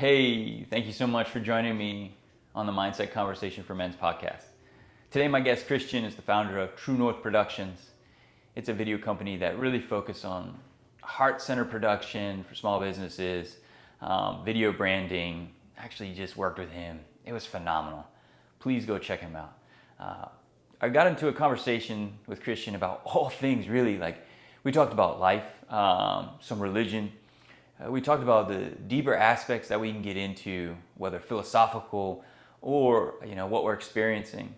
Hey, thank you so much for joining me on the Mindset Conversation for Men's podcast. Today, my guest Christian is the founder of True North Productions. It's a video company that really focuses on heart-centered production for small businesses, video branding. Actually, just worked with him. It was phenomenal. Please go check him out. I got into a conversation with Christian about all things, really. Like, we talked about life, some religion. We talked about the deeper aspects that we can get into, whether philosophical or what we're experiencing.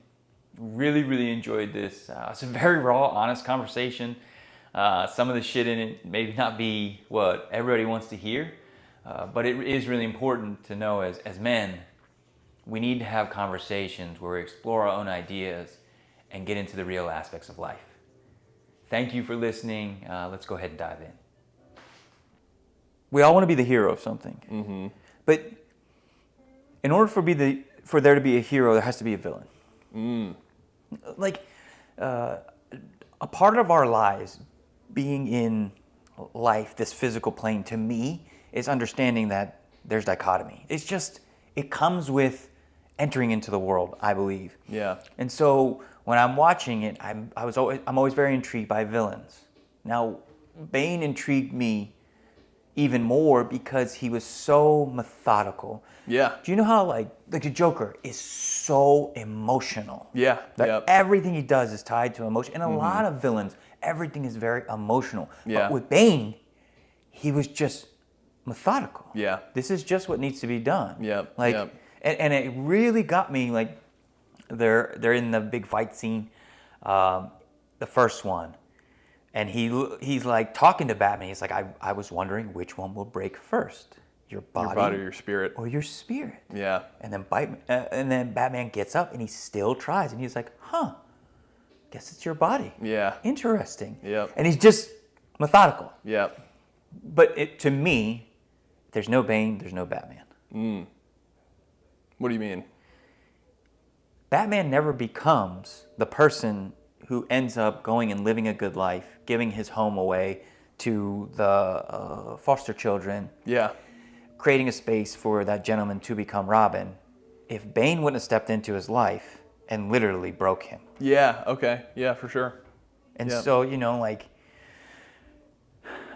Really enjoyed this. It's a very raw, honest conversation. Some of the shit in it maybe not be what everybody wants to hear, but it is really important to know as men, we need to have conversations where we explore our own ideas and get into the real aspects of life. Thank you for listening. Let's go ahead and dive in. We all want to be the hero of something, but in order for there to be a hero, there has to be a villain. Like a part of our lives, being in life, this physical plane, to me, is understanding that there's dichotomy. It comes with entering into the world, I believe. Yeah. And so when I'm watching it, I'm always very intrigued by villains. Now, Bane intrigued me even more because he was so methodical. Yeah. Do you know how like the Joker is so emotional? Yeah. Everything he does is tied to emotion. And a lot of villains, everything is very emotional. Yeah. But with Bane, he was just methodical. Yeah. This is just what needs to be done. Yep. And it really got me. Like they're in the big fight scene, the first one. And he's like talking to Batman. He's like, I was wondering which one will break first, your body or your spirit. or your spirit. Yeah. And then Batman gets up and he still tries. And he's like, guess it's your body. Yeah. Interesting. Yep. And he's just methodical. Yep. But to me, there's no Bane, there's no Batman. What do you mean? Batman never becomes the person who ends up going and living a good life, giving his home away to the foster children, Yeah. creating a space for that gentleman to become Robin. If Bane wouldn't have stepped into his life and literally broke him. Yeah. Okay. Yeah, for sure. And Yep. so, like,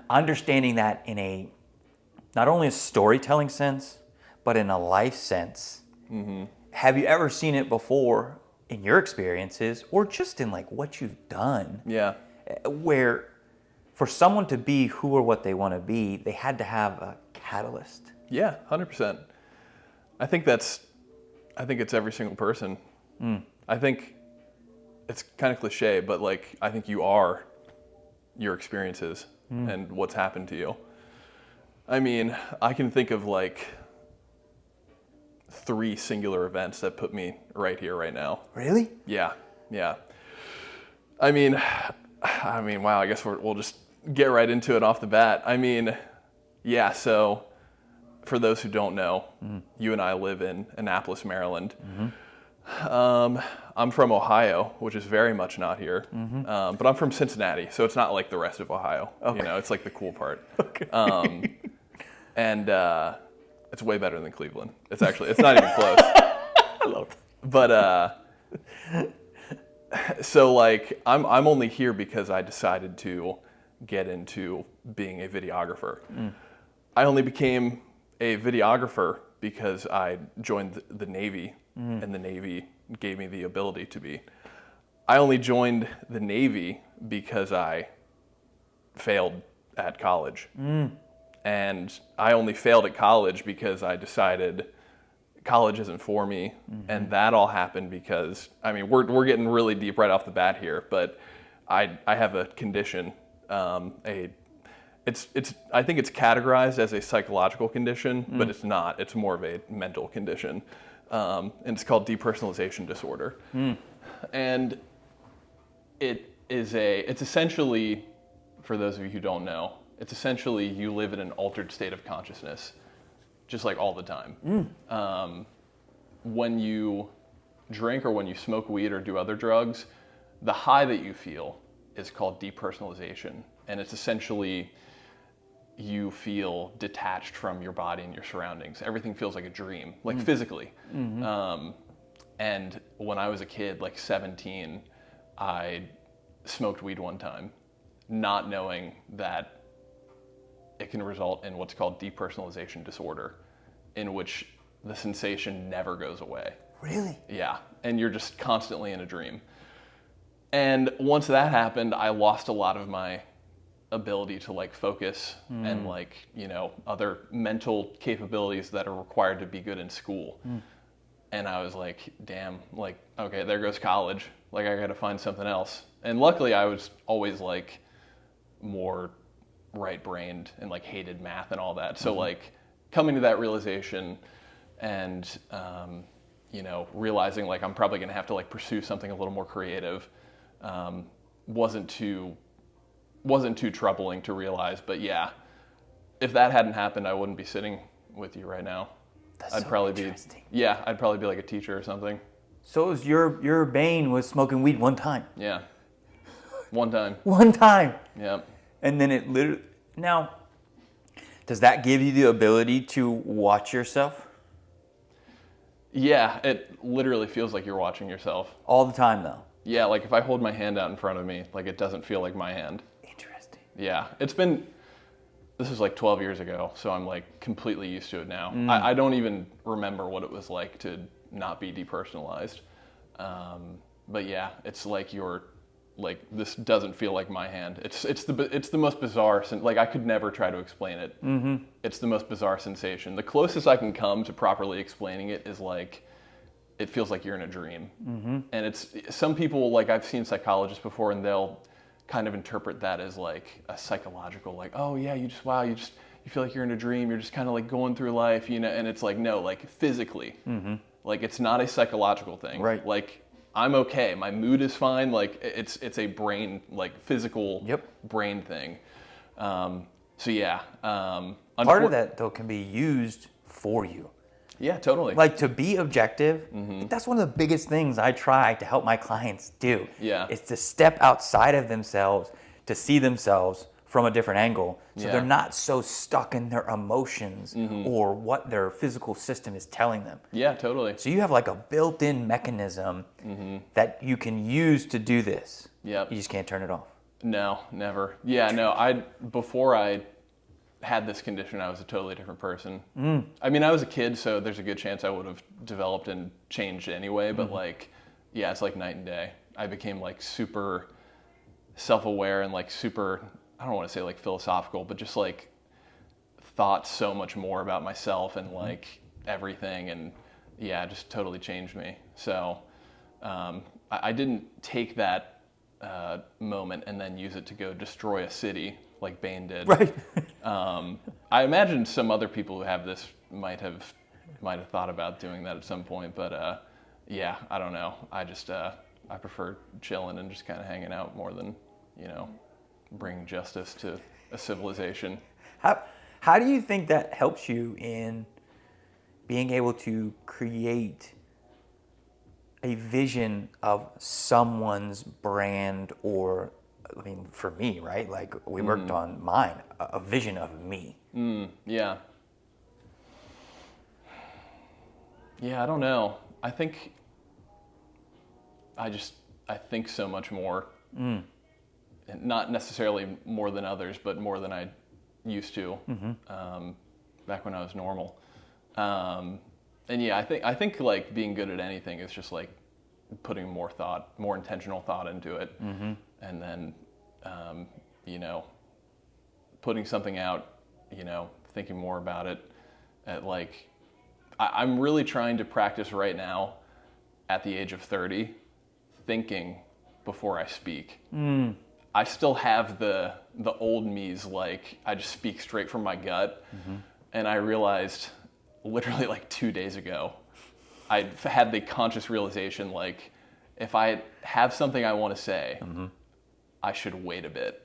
understanding that in a, not only a storytelling sense, but in a life sense. Have you ever seen it before in your experiences or just in like what you've done? Yeah. Where for someone to be who or what they want to be, they had to have a catalyst. Yeah, 100%. I think it's every single person. I think it's kind of cliche, but like I think you are your experiences and what's happened to you. I mean, I can think of like 3 singular events that put me right here, right now. Really? Yeah. I mean, wow, I guess we'll just get right into it off the bat. I mean, yeah, so for those who don't know, you and I live in Annapolis, Maryland. I'm from Ohio, which is very much not here, but I'm from Cincinnati, so it's not like the rest of Ohio. Okay. It's like the cool part. Okay. And it's way better than Cleveland. It's not even close. I love that. But so like I'm only here because I decided to get into being a videographer. I only became a videographer because I joined the Navy, and the Navy gave me the ability to be. I only joined the Navy because I failed at college. And I only failed at college because I decided college isn't for me. And that all happened because, I mean, we're getting really deep right off the bat here, but I have a condition. I think it's categorized as a psychological condition, but it's not. It's more of a mental condition. And it's called depersonalization disorder. And it's essentially, for those of you who don't know, it's essentially you live in an altered state of consciousness, just like all the time. When you drink or when you smoke weed or do other drugs, the high that you feel is called depersonalization. And it's essentially you feel detached from your body and your surroundings. Everything feels like a dream, like physically. And when I was a kid, like 17, I smoked weed one time, not knowing that it can result in what's called depersonalization disorder, in which the sensation never goes away. Really? Yeah, and you're just constantly in a dream. And once that happened, I lost a lot of my ability to like focus and like, other mental capabilities that are required to be good in school. And I was like, damn, like, okay, there goes college. Like, I got to find something else. And luckily, I was always like more right-brained and like hated math and all that. So like coming to that realization and, realizing like I'm probably going to have to like pursue something a little more creative wasn't too troubling to realize. But yeah, if that hadn't happened, I wouldn't be sitting with you right now. I'd probably be like a teacher or something. So it was your bane was smoking weed one time. Yeah. One time. One time. Yeah. And then it literally... Now, does that give you the ability to watch yourself? Yeah, it literally feels like you're watching yourself. All the time, though? Yeah, like if I hold my hand out in front of me, like it doesn't feel like my hand. Interesting. Yeah, this was like 12 years ago, so I'm like completely used to it now. I don't even remember what it was like to not be depersonalized. But yeah, it's like this doesn't feel like my hand. It's the most bizarre, like I could never try to explain it. It's the most bizarre sensation. The closest I can come to properly explaining it is like, it feels like you're in a dream. And it's, some people, like I've seen psychologists before and they'll kind of interpret that as like a psychological, like, oh yeah, you feel like you're in a dream. You're just kind of like going through life, and it's like, no, like physically, like it's not a psychological thing. Right. Like I'm okay. My mood is fine. Like it's a brain, like physical brain thing. So yeah. Part of that though can be used for you. Yeah, totally. Like to be objective, that's one of the biggest things I try to help my clients do. Yeah. Is to step outside of themselves, to see themselves from a different angle. So they're not so stuck in their emotions or what their physical system is telling them. Yeah, totally. So you have like a built-in mechanism that you can use to do this. Yep. You just can't turn it off. No, never. Yeah, no, before I had this condition, I was a totally different person. I mean, I was a kid, so there's a good chance I would have developed and changed anyway, but like, yeah, it's like night and day. I became like super self-aware and like super, I don't want to say like philosophical, but just like thought so much more about myself and like everything, and yeah, it just totally changed me. So I didn't take that moment and then use it to go destroy a city like Bane did. Right. I imagine some other people who have this might have thought about doing that at some point, but yeah, I don't know. I just I prefer chilling and just kind of hanging out more than bringing justice to a civilization. How do you think that helps you in being able to create a vision of someone's brand, or, I mean, for me, right? Like we worked on mine, a vision of me. Yeah. Yeah, I don't know. I think I think so much more. Not necessarily more than others, but more than I used to back when I was normal. And yeah, I think like being good at anything is just like putting more intentional thought into it, and then putting something out, thinking more about it. I'm really trying to practice right now, at the age of 30, thinking before I speak. I still have the old me's, like I just speak straight from my gut, and I realized literally like 2 days ago, I had the conscious realization, like if I have something I want to say, I should wait a bit,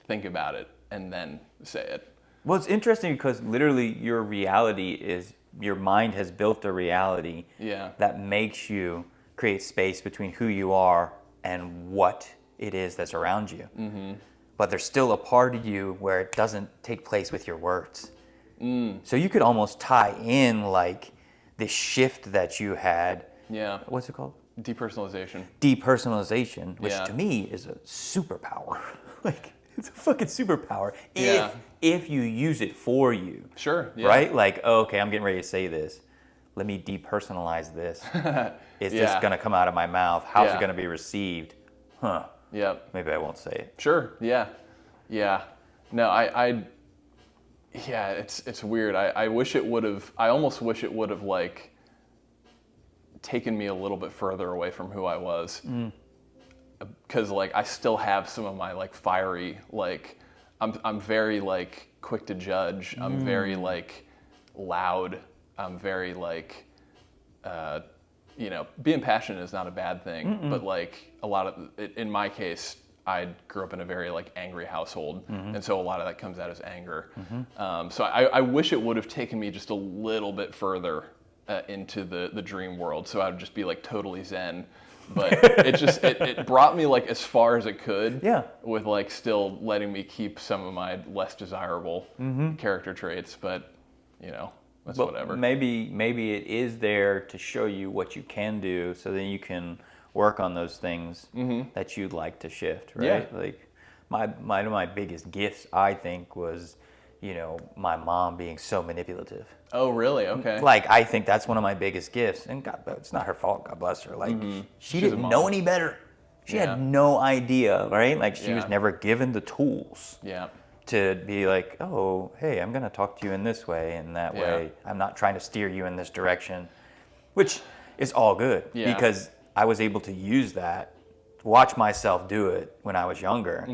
think about it, and then say it. Well, it's interesting because literally your reality is, your mind has built a reality that makes you create space between who you are and what it is that's around you. but there's still a part of you where it doesn't take place with your words. So you could almost tie in like this shift that you had. Yeah. What's it called? Depersonalization. Depersonalization, which Yeah. to me is a superpower. Like, it's a fucking superpower Yeah. if you use it for you. Sure. Yeah. Right? Like, oh, okay, I'm getting ready to say this. Let me depersonalize this. Is this Yeah. going to come out of my mouth? How's Yeah. it going to be received? Huh. Yep. Maybe I won't say it. Sure. Yeah. Yeah. No, yeah, it's weird. I wish it would have, I almost wish it would have like taken me a little bit further away from who I was. Because like I still have some of my like fiery, like I'm very like quick to judge. I'm very like loud. I'm very like, being passionate is not a bad thing, but like a lot of, in my case, I grew up in a very like angry household, and so a lot of that comes out as anger. So I wish it would have taken me just a little bit further into the dream world, so I would just be like totally zen. But it brought me like as far as it could, Yeah. with like still letting me keep some of my less desirable character traits. But that's But whatever. maybe it is there to show you what you can do, so then you can work on those things that you'd like to shift, right? Yeah. Like one of my biggest gifts, I think, was my mom being so manipulative. Oh, really? Okay. Like, I think that's one of my biggest gifts, and God, it's not her fault. God bless her. Like, she She's a didn't mom. know any better. She Yeah. had no idea, right? Like, she was Yeah. never given the tools Yeah. to be like, oh, hey, I'm going to talk to you in this way and that Yeah. way. I'm not trying to steer you in this direction, which is all good Yeah. because I was able to use that, watch myself do it when I was younger,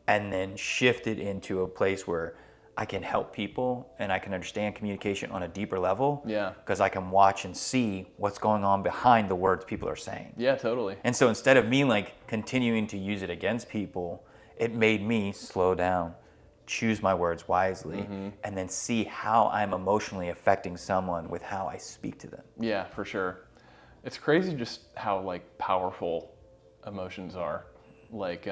and then shift it into a place where I can help people and I can understand communication on a deeper level. Yeah. Because I can watch and see what's going on behind the words people are saying. Yeah, totally. And so instead of me like continuing to use it against people, it made me slow down, choose my words wisely, and then see how I'm emotionally affecting someone with how I speak to them. Yeah, for sure. It's crazy just how like powerful emotions are. Like,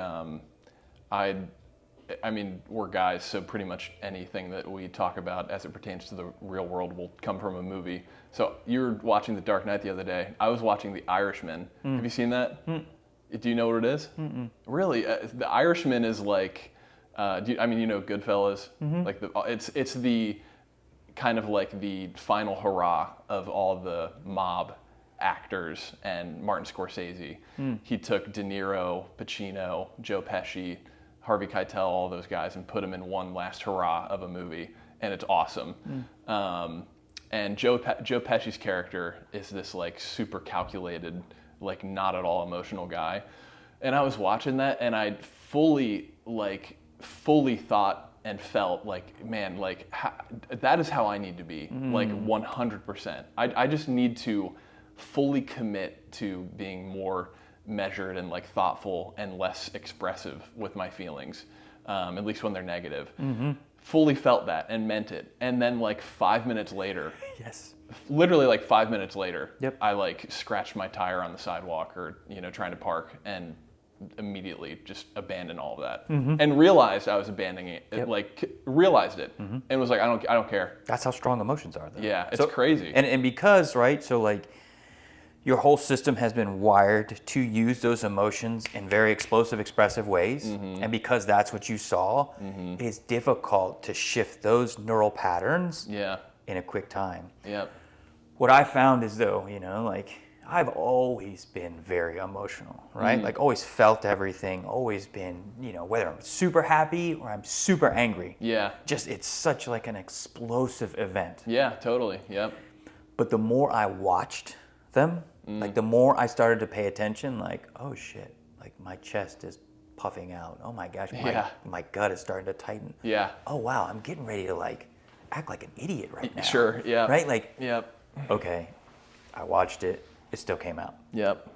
I mean, we're guys, so pretty much anything that we talk about as it pertains to the real world will come from a movie. So you were watching The Dark Knight the other day. I was watching The Irishman. Have you seen that? Do you know what it is? Really? The Irishman is like, Goodfellas? Like it's the kind of like the final hurrah of all the mob actors and Martin Scorsese. He took De Niro, Pacino, Joe Pesci, Harvey Keitel, all those guys, and put them in one last hurrah of a movie, and it's awesome. And Joe Pesci's character is this like super calculated, like not at all emotional guy. And I was watching that, and I fully thought and felt like, man, like that is how I need to be, like 100%. I just need to fully commit to being more measured and like thoughtful and less expressive with my feelings, at least when they're negative. Fully felt that and meant it. And then like 5 minutes later, Yes. literally like 5 minutes later, Yep. I like scratched my tire on the sidewalk or, trying to park, and immediately just abandoned all of that and realized I was abandoning it. Yep. Realized it and was like, I don't care. That's how strong emotions are, though. Yeah, it's crazy. And because, right, so like your whole system has been wired to use those emotions in very explosive, expressive ways. And because that's what you saw, it's difficult to shift those neural patterns Yeah. in a quick time. Yep. What I found is, though, like I've always been very emotional, right? Like always felt everything, always been, whether I'm super happy or I'm super angry. Yeah. Just, it's such like an explosive event. Yeah, totally. Yep. But the more I watched them, like the more I started to pay attention, like, oh shit, like my chest is puffing out. Oh my gosh, my gut is starting to tighten. Yeah. Oh wow, I'm getting ready to like act like an idiot right now. Sure. Yeah. Right? Like, Yep. okay, I watched it, it still came out. Yep.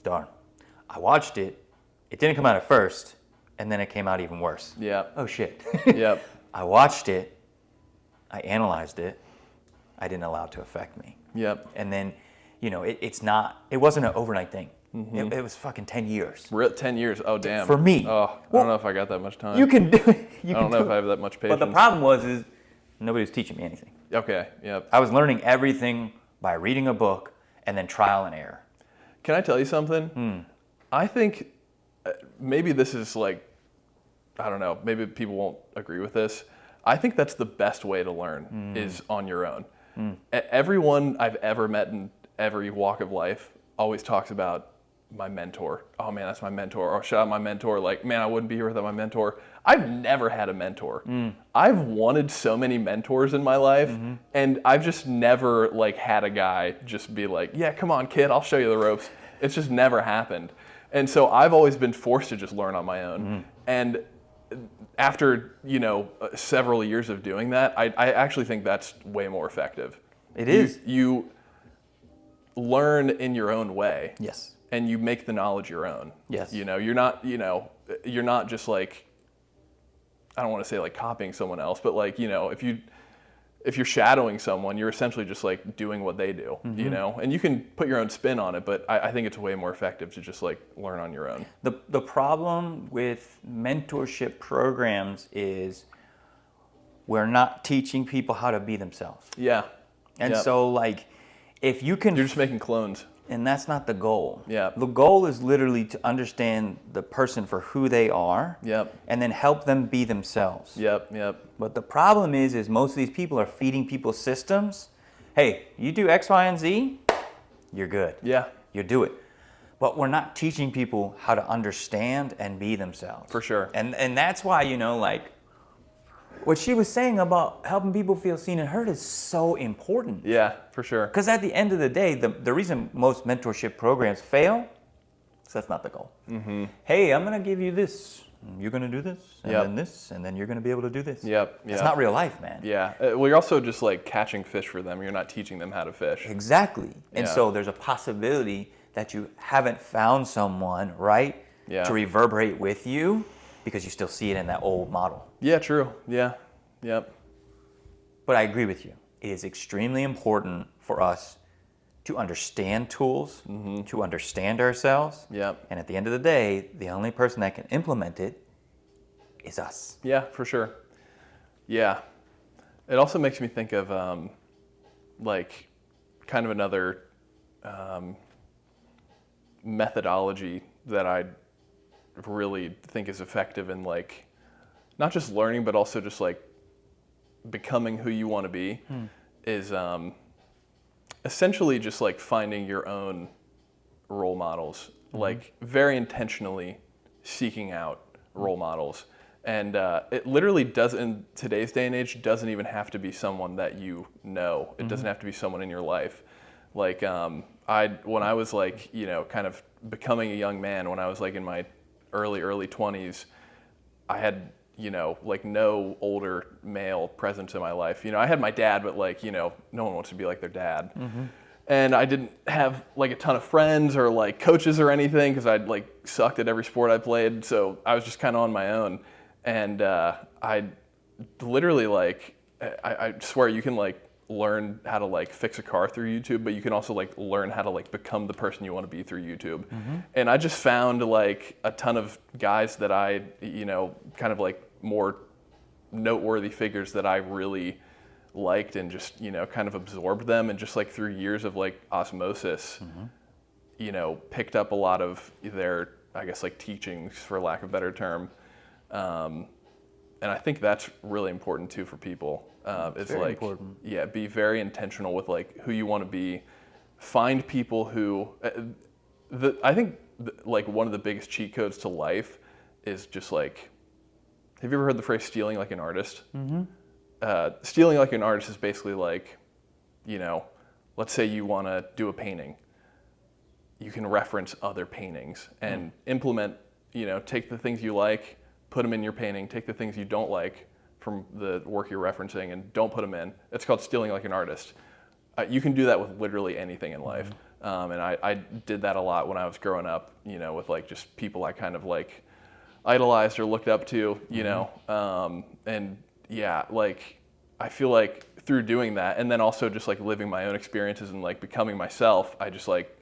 Darn. I watched it, it didn't come out at first, and then it came out even worse. Yep. Oh shit. Yep. I watched it, I analyzed it, I didn't allow it to affect me. Yep. And then, it wasn't an overnight thing. It was fucking 10 years. 10 years. Oh, damn. For me. Oh, I don't know if I got that much time. You can do it. I don't know if I have that much patience. But the problem is nobody was teaching me anything. Okay, yep. I was learning everything by reading a book and then trial and error. Can I tell you something? I think maybe this is like, I don't know, maybe people won't agree with this. I think that's the best way to learn is on your own. Everyone I've ever met in every walk of life always talks about my mentor. Oh man, that's my mentor. Or shout out my mentor. Like, man, I wouldn't be here without my mentor. I've never had a mentor. I've wanted so many mentors in my life, and I've just never like had a guy just be like, yeah, come on, kid, I'll show you the ropes. It's just never happened. And so I've always been forced to just learn on my own. And after, several years of doing that, I actually think that's way more effective. It is. You learn in your own way. Yes. And you make the knowledge your own. Yes. You're not just like, I don't want to say like copying someone else, but like, if you're shadowing someone, you're essentially just like doing what they do, and you can put your own spin on it, but I think it's way more effective to just like learn on your own. The problem with mentorship programs is we're not teaching people how to be themselves. Yeah. And so like, if you can... You're just making clones. And that's not the goal. Yeah. The goal is literally to understand the person for who they are. Yep. And then help them be themselves. Yep. But the problem is most of these people are feeding people systems. Hey, you do X, Y, and Z, you're good. Yeah. You do it. But we're not teaching people how to understand and be themselves. For sure. And that's why, like, what she was saying about helping people feel seen and heard is so important. Yeah, for sure. Because at the end of the day, the reason most mentorship programs fail is that's not the goal. Hey, I'm going to give you this. You're going to do this, and then this, and then you're going to be able to do this. Yep. It's not real life, man. Yeah. Well, you're also just like catching fish for them. You're not teaching them how to fish. Exactly. And so there's a possibility that you haven't found someone, right, to reverberate with you because you still see it in that old model. Yeah, true. Yeah. Yep. But I agree with you. It is extremely important for us to understand tools, to understand ourselves. Yep. And at the end of the day, the only person that can implement it is us. Yeah, for sure. Yeah. It also makes me think of like kind of another methodology that I really think is effective in like not just learning, but also just like becoming who you want to be is essentially just like finding your own role models, like very intentionally seeking out role models. And it literally doesn't, in today's day and age, doesn't even have to be someone that you know. It doesn't have to be someone in your life. Like when I was like, kind of becoming a young man, when I was like in my early 20s, I had like no older male presence in my life. I had my dad, but like, no one wants to be like their dad. And I didn't have like a ton of friends or like coaches or anything because I'd like sucked at every sport I played. So I was just kind of on my own. And I literally like, I swear you can like learn how to like fix a car through YouTube, but you can also like learn how to like become the person you want to be through YouTube. And I just found like a ton of guys that I, kind of like more noteworthy figures that I really liked and just, kind of absorbed them, and just like through years of like osmosis, picked up a lot of their, I guess, like teachings, for lack of a better term. And I think that's really important too for people. It's like, important. Be very intentional with like who you want to be. Find people who, I think like one of the biggest cheat codes to life is just like, have you ever heard the phrase stealing like an artist? Stealing like an artist is basically like, let's say you want to do a painting. You can reference other paintings and implement, take the things you like, put them in your painting, take the things you don't like from the work you're referencing and don't put them in. It's called stealing like an artist. You can do that with literally anything in life. And I did that a lot when I was growing up, with like just people I kind of like idolized or looked up to, and yeah, like I feel like through doing that and then also just like living my own experiences and like becoming myself, I just like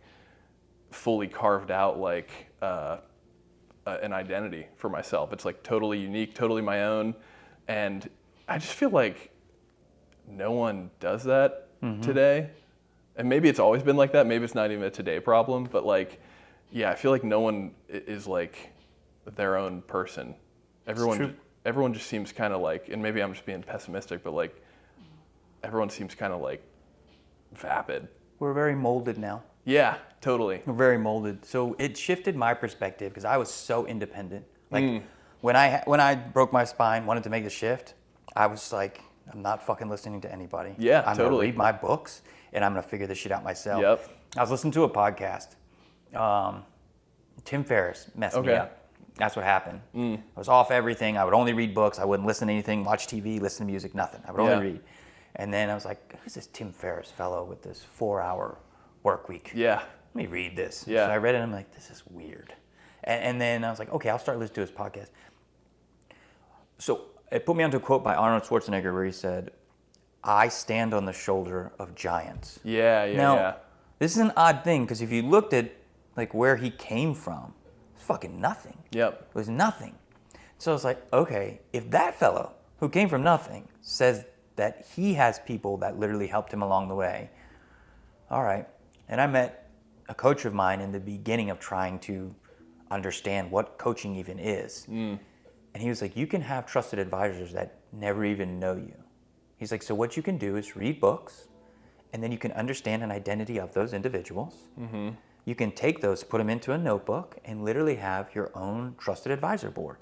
fully carved out like an identity for myself. It's like totally unique, totally my own, and I just feel like no one does that today. And maybe it's always been like that. Maybe it's not even a today problem, but like, yeah, I feel like no one is like their own person. Everyone just seems kind of like, and maybe I'm just being pessimistic, but like everyone seems kind of like vapid. We're very molded now. Yeah, totally. We're very molded. So it shifted my perspective because I was so independent. Like when I broke my spine, wanted to make the shift, I was like, I'm not fucking listening to anybody. Yeah, I'm totally. gonna read my books and I'm gonna figure this shit out myself. Yep. I was listening to a podcast. Tim Ferriss messed me up. That's what happened. I was off everything. I would only read books. I wouldn't listen to anything, watch TV, listen to music, nothing. I would only read. And then I was like, who's this Tim Ferriss fellow with this 4-hour work week? Yeah. Let me read this. Yeah. So I read it and I'm like, this is weird. And then I was like, okay, I'll start listening to his podcast. So it put me onto a quote by Arnold Schwarzenegger where he said, I stand on the shoulder of giants. Yeah. This is an odd thing because if you looked at like where he came from, it's fucking nothing. Yep. It was nothing. So I was like, okay, if that fellow who came from nothing says that he has people that literally helped him along the way, all right. And I met a coach of mine in the beginning of trying to understand what coaching even is. And he was like, you can have trusted advisors that never even know you. He's like, so what you can do is read books, and then you can understand an identity of those individuals. You can take those, put them into a notebook, and literally have your own trusted advisor board.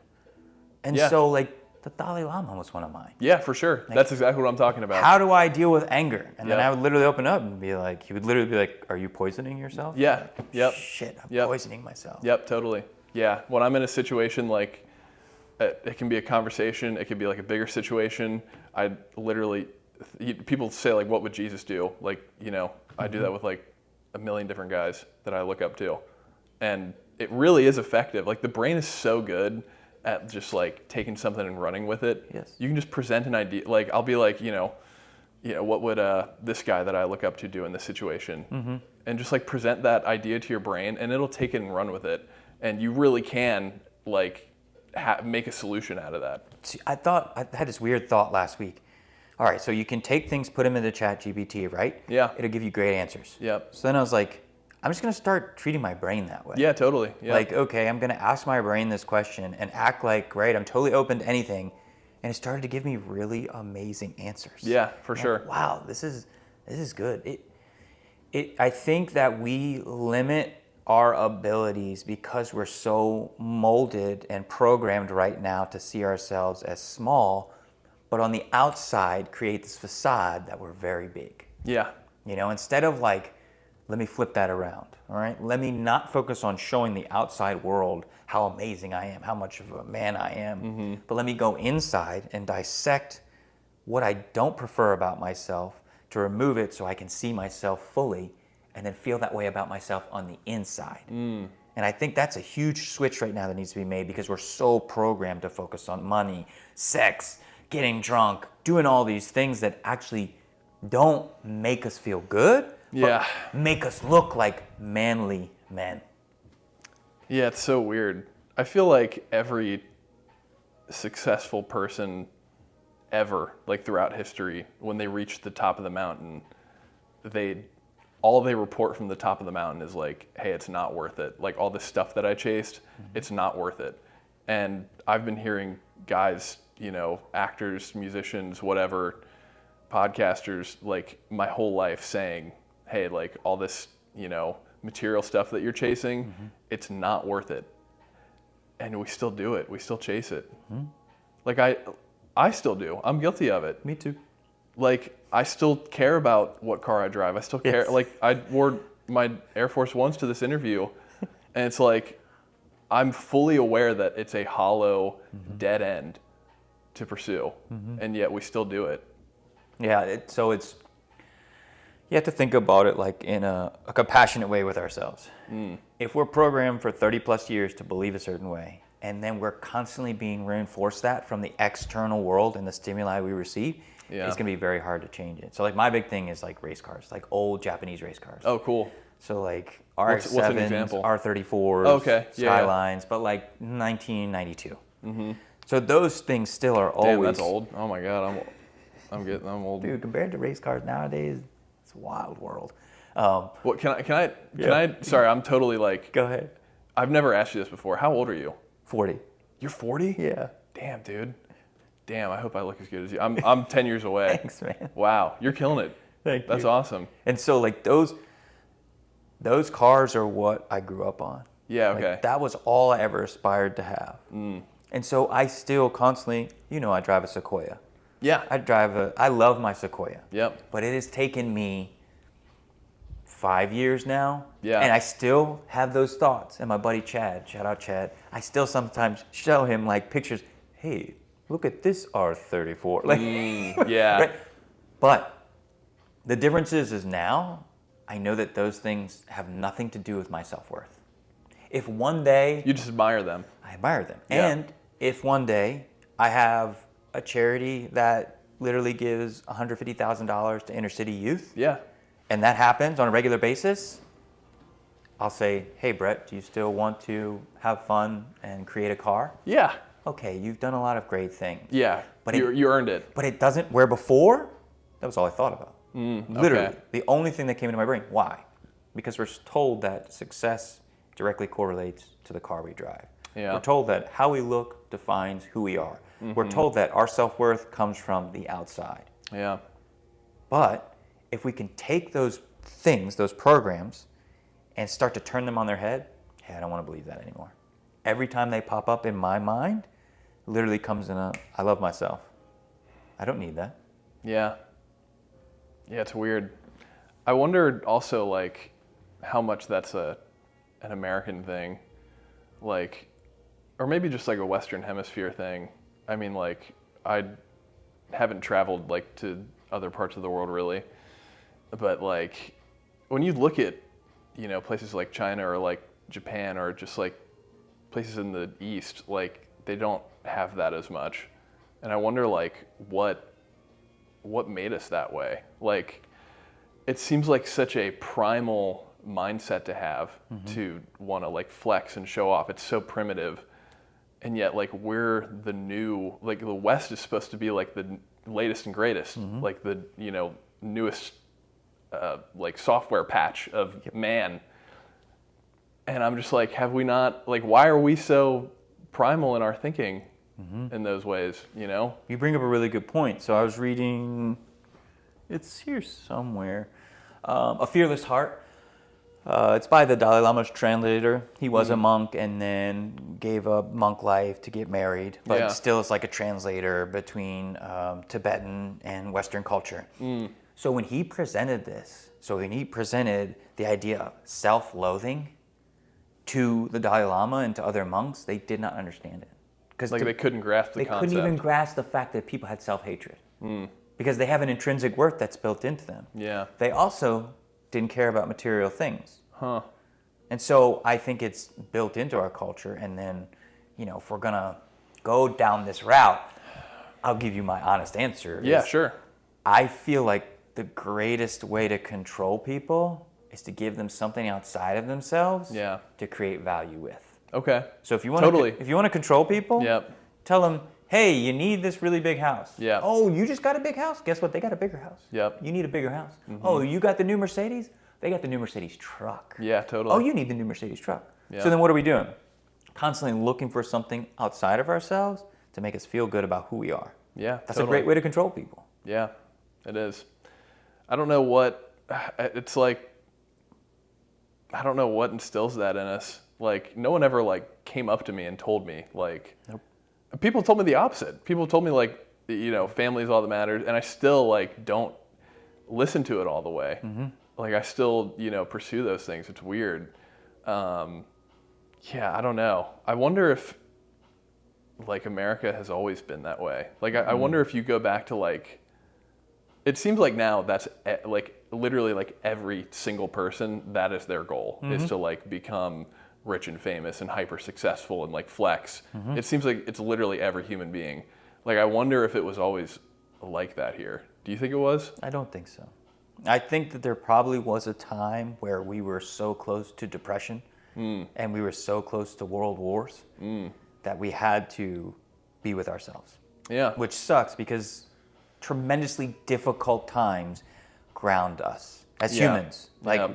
And so, like, the Dalai Lama was one of mine. Yeah, for sure. Like, that's exactly what I'm talking about. How do I deal with anger? And then I would literally open up and be like, he would literally be like, are you poisoning yourself? Yeah. Like, shit, I'm poisoning myself. Yep, totally. Yeah. When I'm in a situation like, it can be a conversation, it could be like a bigger situation. I literally, people say like, what would Jesus do? Like, you know, I do that with like a million different guys that I look up to. And it really is effective. Like the brain is so good at just like taking something and running with it. Yes. You can just present an idea. Like I'll be like, you know, what would this guy that I look up to do in this situation? And just like present that idea to your brain and it'll take it and run with it. And you really can like make a solution out of that. See, I had this weird thought last week. All right, so you can take things, put them into ChatGPT, right? Yeah. It'll give you great answers. Yep. So then I was like, I'm just gonna start treating my brain that way. Yeah, totally. Yeah. Like, okay, I'm gonna ask my brain this question and act like, right, I'm totally open to anything. And it started to give me really amazing answers. Yeah, for sure. Like, wow, this is good. I think that we limit our abilities because we're so molded and programmed right now to see ourselves as small, but on the outside create this facade that we're very big. Yeah. You know, instead of like, let me flip that around, all right? Let me not focus on showing the outside world how amazing I am, how much of a man I am, but let me go inside and dissect what I don't prefer about myself to remove it so I can see myself fully and then feel that way about myself on the inside. And I think that's a huge switch right now that needs to be made because we're so programmed to focus on money, sex, getting drunk, doing all these things that actually don't make us feel good, but make us look like manly men. Yeah, it's so weird. I feel like every successful person ever, like throughout history, when they reach the top of the mountain, all they report from the top of the mountain is like, hey, it's not worth it. Like all this stuff that I chased, it's not worth it. And I've been hearing guys, you know, actors, musicians, whatever, podcasters, like my whole life saying, hey, like all this, you know, material stuff that you're chasing, it's not worth it. And we still do it. We still chase it. Like I still do. I'm guilty of it. Me too. Like I still care about what car I drive. I still care. Yes. Like I wore my Air Force Ones to this interview, and it's like I'm fully aware that it's a hollow, dead end to pursue, and yet we still do it. Yeah, so you have to think about it like in a compassionate way with ourselves. If we're programmed for 30 plus years to believe a certain way, and then we're constantly being reinforced that from the external world and the stimuli we receive, it's gonna be very hard to change it. So like my big thing is like race cars, like old Japanese race cars. Oh, cool. So like What's an RX-7s, example? R34s, Okay, yeah, yeah. Skylines, but like 1992. So those things still are always. Damn, that's old. Oh my God, I'm old. Dude, compared to race cars nowadays, it's a wild world. What can I? Sorry, I'm totally like. Go ahead. I've never asked you this before. How old are you? 40. You're 40? Yeah. Damn, dude. Damn, I hope I look as good as you. I'm 10 years away. Thanks, man. Wow, you're killing it. Thank you. That's awesome. And so like those cars are what I grew up on. Yeah, Like, okay. that was all I ever aspired to have. And so I still constantly, I drive a Sequoia. Yeah. I love my Sequoia. Yep. But it has taken me 5 years now. Yeah. And I still have those thoughts. And my buddy Chad, shout out Chad, I still sometimes show him like pictures. Hey, look at this R34. Like, Yeah. right? But the difference is now I know that those things have nothing to do with my self-worth. If one day You just admire them. I admire them. Yeah. And if one day I have a charity that literally gives $150,000 to inner city youth, Yeah. and that happens on a regular basis, I'll say, hey, Brett, do you still want to have fun and create a car? Yeah. Okay, you've done a lot of great things. Yeah. But you earned it. But it doesn't, where before, that was all I thought about. Literally, okay. the only thing that came into my brain. Why? Because we're told that success directly correlates to the car we drive. Yeah. We're told that how we look defines who we are. We're told that our self-worth comes from the outside. Yeah. But if we can take those things, those programs, and start to turn them on their head, hey, I don't want to believe that anymore. Every time they pop up in my mind, it literally comes in I love myself. I don't need that. Yeah. Yeah, it's weird. I wonder also like how much that's an American thing, like, or maybe just like a Western Hemisphere thing. I mean, like, I haven't traveled like to other parts of the world really, but like when you look at, places like China or like Japan or just like places in the East, like they don't have that as much. And I wonder like what made us that way. Like, it seems like such a primal mindset to have to want to like flex and show off. It's so primitive. And yet like we're the new, like the West is supposed to be like the latest and greatest, like the, newest like software patch of man. And I'm just like, have we not, like, why are we so primal in our thinking in those ways, You bring up a really good point. So I was reading, it's here somewhere, A Fearless Heart. It's by the Dalai Lama's translator. He was a monk and then gave up monk life to get married, but still is like a translator between Tibetan and Western culture. So when he presented the idea of self-loathing to the Dalai Lama and to other monks, they did not understand it. Because like they couldn't grasp the they concept. couldn't even grasp the fact that people had self-hatred. Because they have an intrinsic worth that's built into them. Yeah. They also didn't care about material things. Huh. And so I think it's built into our culture. And then, if we're going to go down this route, I'll give you my honest answer. Yeah, sure. I feel like the greatest way to control people is to give them something outside of themselves to create value with. Okay. So if you want to control people, tell them, hey, you need this really big house. Yeah. Oh, you just got a big house? Guess what? They got a bigger house. Yep. You need a bigger house. Oh, you got the new Mercedes? They got the new Mercedes truck. Yeah, totally. Oh, you need the new Mercedes truck. Yeah. So then what are we doing? Constantly looking for something outside of ourselves to make us feel good about who we are. Yeah, That's a great way to control people. Yeah, it is. I don't know what, it's like, I don't know what instills that in us. Like, no one ever like came up to me and told me like, Nope. People told me the opposite. People told me like, family is all that matters. And I still like don't listen to it all the way. Like I still, pursue those things. It's weird. Yeah, I don't know. I wonder if like America has always been that way. Like I wonder if you go back to like, it seems like now that's like literally like every single person, that is their goal, is to like become rich and famous and hyper successful and like flex. It seems like it's literally every human being. Like I wonder if it was always like that here. Do you think it was? I don't think so. I think that there probably was a time where we were so close to depression and we were so close to world wars that we had to be with ourselves. Yeah. Which sucks because tremendously difficult times ground us as humans. Like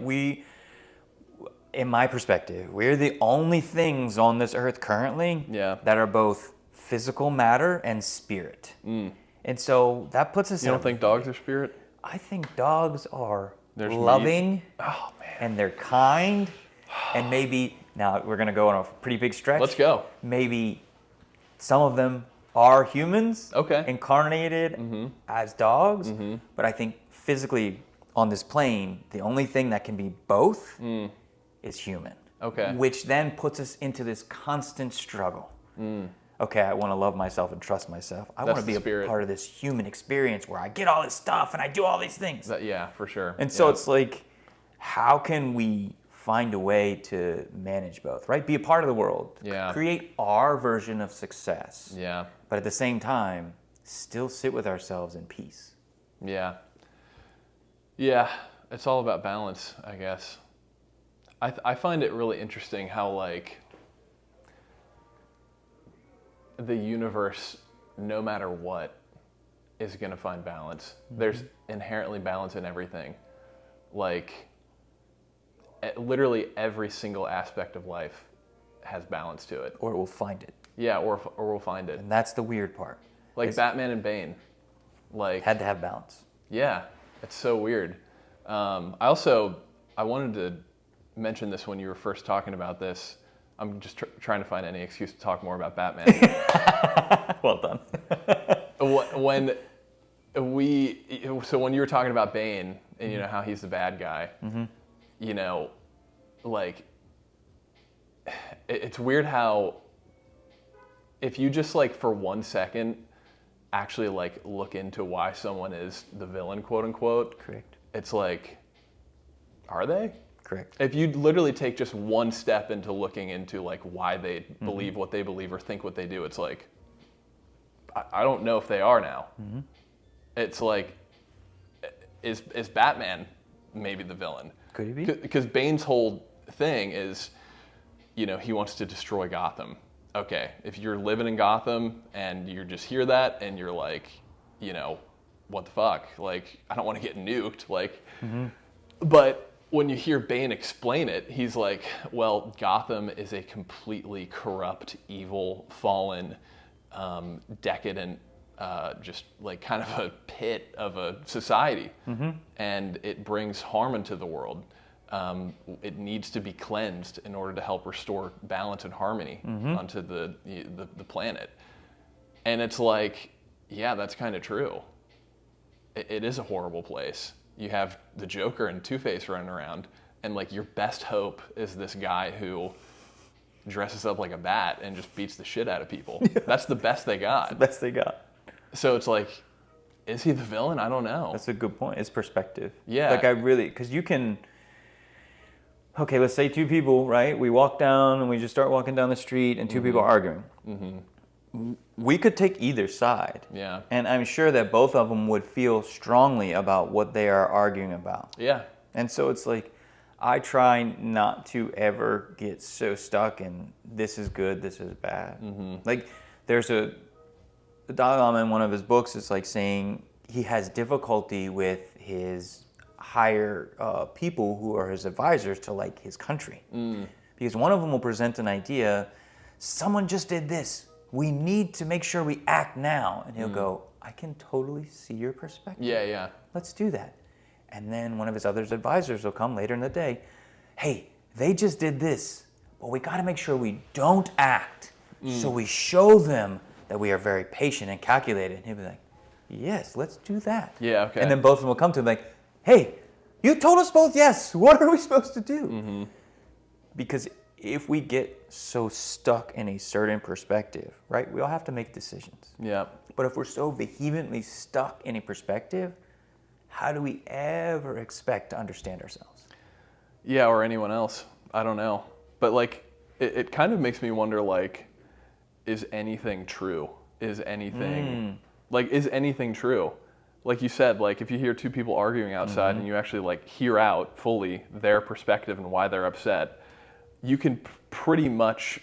in my perspective, we're the only things on this earth currently that are both physical matter and spirit. And so that puts us You don't think dogs are spirit? I think dogs are There's loving meat. Oh, man. and they're kind and maybe, now we're going to go on a pretty big stretch. Let's go. Maybe some of them are humans incarnated as dogs, but I think physically on this plane, the only thing that can be both is human. Okay. Which then puts us into this constant struggle. Okay, I want to love myself and trust myself. I want to be a part of this human experience where I get all this stuff and I do all these things. Yeah, for sure. And so it's like, how can we find a way to manage both, right? Be a part of the world. Yeah. Create our version of success. Yeah. But at the same time, still sit with ourselves in peace. Yeah. Yeah, it's all about balance, I guess. I find it really interesting how, like, the universe, no matter what, is going to find balance. There's inherently balance in everything. Like, literally every single aspect of life has balance to it. Or we'll find it. Yeah, or we'll find it. And that's the weird part. Like Batman and Bane. Like, had to have balance. Yeah, it's so weird. I wanted to mention this when you were first talking about this. I'm just trying to find any excuse to talk more about Batman. Well done. when you were talking about Bane and you know how he's the bad guy, you know, like, it's weird how if you just, like, for 1 second actually, like, look into why someone is the villain, quote unquote. Correct. It's like, are they? Correct. If you literally take just one step into looking into, like, why they believe what they believe or think what they do, it's like, I don't know if they are now. It's like, is Batman maybe the villain? Could he be? Because Bane's whole thing is, you know, he wants to destroy Gotham. Okay, if you're living in Gotham and you just hear that and you're like, you know, what the fuck? Like, I don't want to get nuked. Like, but when you hear Bane explain it, he's like, well, Gotham is a completely corrupt, evil, fallen, decadent, just like kind of a pit of a society. And it brings harm into the world. It needs to be cleansed in order to help restore balance and harmony onto the planet. And it's like, yeah, that's kind of true. It is a horrible place. You have the Joker and Two-Face running around, and, like, your best hope is this guy who dresses up like a bat and just beats the shit out of people. That's the best they got. The best they got. So it's like, is he the villain? I don't know. That's a good point. It's perspective. Yeah. Like, because you can, okay, let's say two people, right? We walk down and we just start walking down the street and two people are arguing. We could take either side. Yeah. And I'm sure that both of them would feel strongly about what they are arguing about. Yeah. And so it's like, I try not to ever get so stuck in this is good, this is bad. Like, there's the Dalai Lama in one of his books is like saying he has difficulty with his higher people who are his advisors to, like, his country. Because one of them will present an idea, someone just did this. We need to make sure we act now. And he'll go, I can totally see your perspective. Yeah. Let's do that. And then one of his other advisors will come later in the day. Hey, they just did this, but we got to make sure we don't act. So we show them that we are very patient and calculated. And he'll be like, yes, let's do that. Yeah, okay. And then both of them will come to him like, hey, you told us both yes. What are we supposed to do? Because if we get so stuck in a certain perspective, right, we all have to make decisions. Yeah. But if we're so vehemently stuck in a perspective, how do we ever expect to understand ourselves? Yeah, or anyone else. I don't know. But, like, it kind of makes me wonder, like, is anything true? Is anything true? like you said, like if you hear two people arguing outside and you actually like hear out fully their perspective and why they're upset, you can pretty much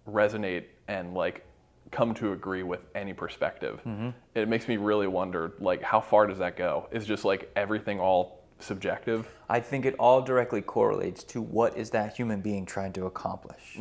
resonate and like come to agree with any perspective. It makes me really wonder, like, how far does that go? Is just like everything all subjective? I think it all directly correlates to what is that human being trying to accomplish.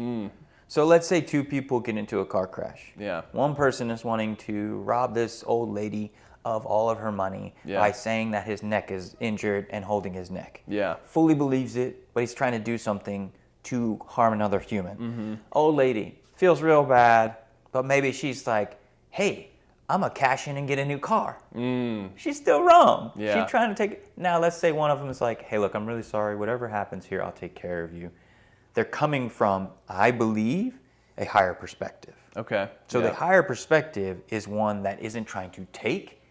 So let's say two people get into a car crash. Yeah. One person is wanting to rob this old lady of all of her money by saying that his neck is injured and holding his neck. Yeah. Fully believes it, but he's trying to do something to harm another human. Old lady feels real bad, but maybe she's like, hey, I'm gonna cash in and get a new car. She's still wrong. Yeah. She's trying to take it. Now let's say one of them is like, hey, look, I'm really sorry. Whatever happens here, I'll take care of you. They're coming from, I believe, a higher perspective. Okay. So the higher perspective is one that isn't trying to take,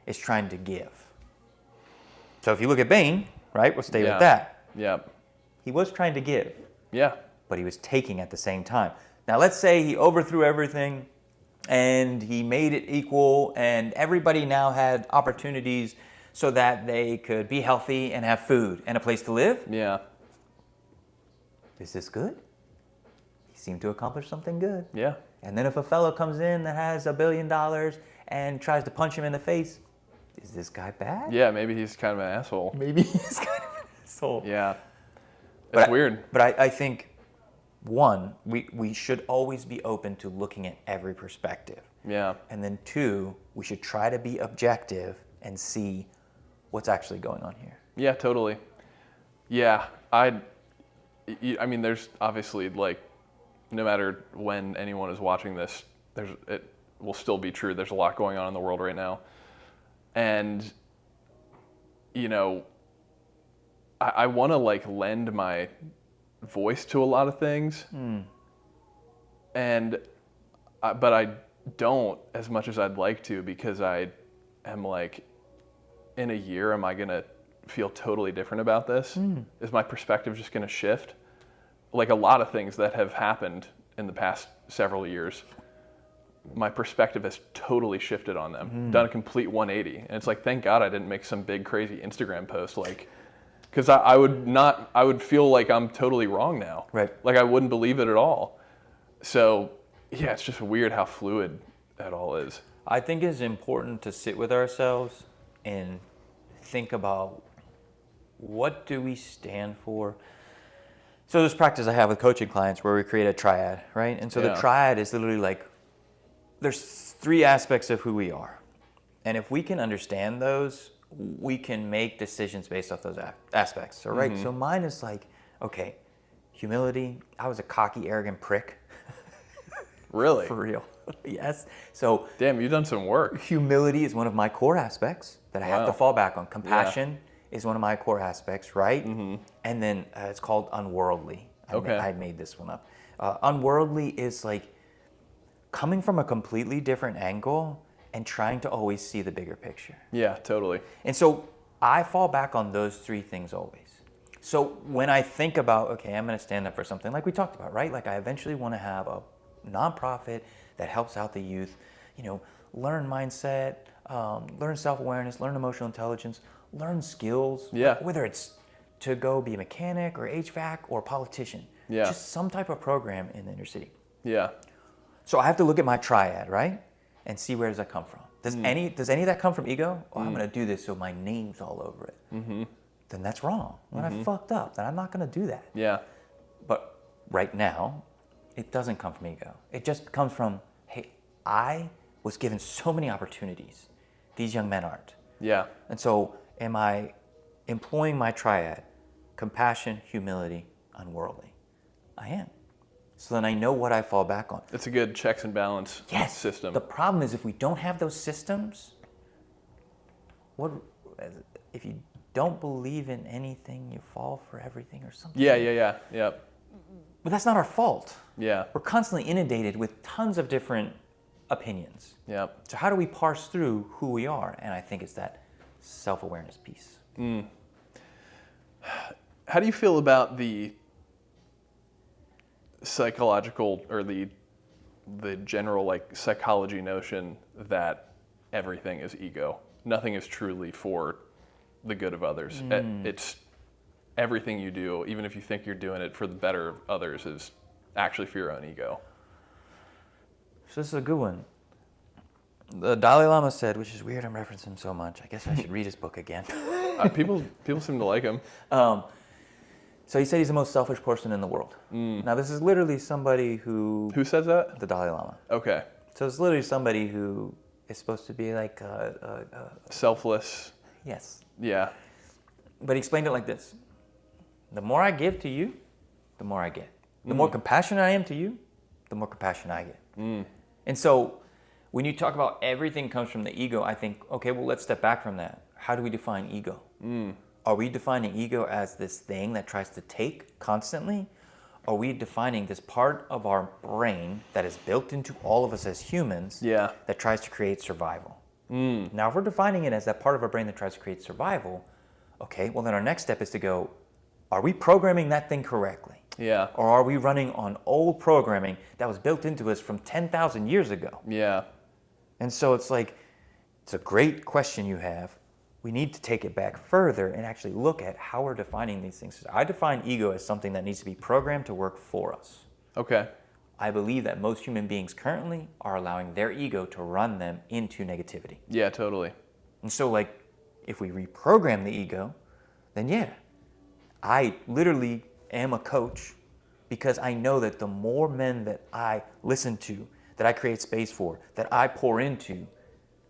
it's trying to give. So if you look at Bane, right, we'll stay with that. Yeah. He was trying to give, Yeah. but he was taking at the same time. Now let's say he overthrew everything and he made it equal and everybody now had opportunities so that they could be healthy and have food and a place to live. Yeah. Is this good? He seemed to accomplish something good. Yeah. And then if a fellow comes in that has $1 billion and tries to punch him in the face, is this guy bad? Yeah, maybe he's kind of an asshole. Maybe he's kind of an asshole. Yeah. It's weird. But I think, one, we should always be open to looking at every perspective. Yeah. And then two, we should try to be objective and see what's actually going on here. Yeah, totally. Yeah, I mean, there's obviously, like, no matter when anyone is watching this, it will still be true. There's a lot going on in the world right now. And, you know, I want to, like, lend my voice to a lot of things. But I don't as much as I'd like to, because I am like, in a year, am I going to feel totally different about this? Is my perspective just going to shift? Like a lot of things that have happened in the past several years, my perspective has totally shifted on them, done a complete 180. And it's like, thank God I didn't make some big crazy Instagram post, like, because I would feel like I'm totally wrong now. Right. Like I wouldn't believe it at all. So yeah, it's just weird how fluid that all is. I think it's important to sit with ourselves and think about, what do we stand for? So this practice I have with coaching clients where we create a triad, right? And so the triad is literally like, there's 3 aspects of who we are. And if we can understand those, we can make decisions based off those aspects. So, right, so mine is like, okay, humility. I was a cocky, arrogant prick. Really? For real. Yes. So Damn, you've done some work. humility is one of my core aspects that I have to fall back on. Compassion is one of my core aspects, right? And then it's called unworldly. I made this one up. Unworldly is like coming from a completely different angle and trying to always see the bigger picture. Yeah, totally. And so I fall back on those 3 things always. So when I think about, okay, I'm going to stand up for something like we talked about, right? Like I eventually want to have a nonprofit that helps out the youth, you know, learn mindset, learn self-awareness, learn emotional intelligence, learn skills, whether it's to go be a mechanic or HVAC or politician, just some type of program in the inner city. Yeah. So I have to look at my triad, right? And see, where does that come from? Does any of that come from ego? Oh, I'm going to do this so my name's all over it. Then that's wrong. Then I fucked up. Then I'm not going to do that. Yeah. But right now, it doesn't come from ego. It just comes from, hey, I was given so many opportunities. These young men aren't. Yeah. And so am I employing my triad, compassion, humility, unworldly? I am. So then I know what I fall back on. It's a good checks and balance system. The problem is if we don't have those systems, if you don't believe in anything, you fall for everything or something. Yeah. But that's not our fault. Yeah. We're constantly inundated with tons of different opinions. Yeah. So how do we parse through who we are? And I think it's that self-awareness piece. How do you feel about the psychological or the general like psychology notion that everything is ego? nothing is truly for the good of others. It's everything you do, even if you think you're doing it for the better of others, is actually for your own ego. So this is a good one. The Dalai Lama said, which is weird, I'm referencing him so much. I guess I should read his book again. People seem to like him. So he said he's the most selfish person in the world. Now this is literally somebody who... Who says that? The Dalai Lama. Okay. So it's literally somebody who is supposed to be like... Selfless. yes. Yeah. But he explained it like this. The more I give to you, the more I get. The more compassionate I am to you, the more compassion I get. And so when you talk about everything comes from the ego, I think, okay, well, let's step back from that. How do we define ego? Are we defining ego as this thing that tries to take constantly? Are we defining this part of our brain that is built into all of us as humans that tries to create survival? Now, if we're defining it as that part of our brain that tries to create survival, okay, well, then our next step is to go, are we programming that thing correctly? Yeah. Or are we running on old programming that was built into us from 10,000 years ago? Yeah. And so it's like, it's a great question you have. We need to take it back further and actually look at how we're defining these things. I define ego as something that needs to be programmed to work for us. Okay. I believe that most human beings currently are allowing their ego to run them into negativity. Yeah, totally. And so, like, if we reprogram the ego, then yeah, I literally am a coach because I know that the more men that I listen to, that I create space for, that I pour into,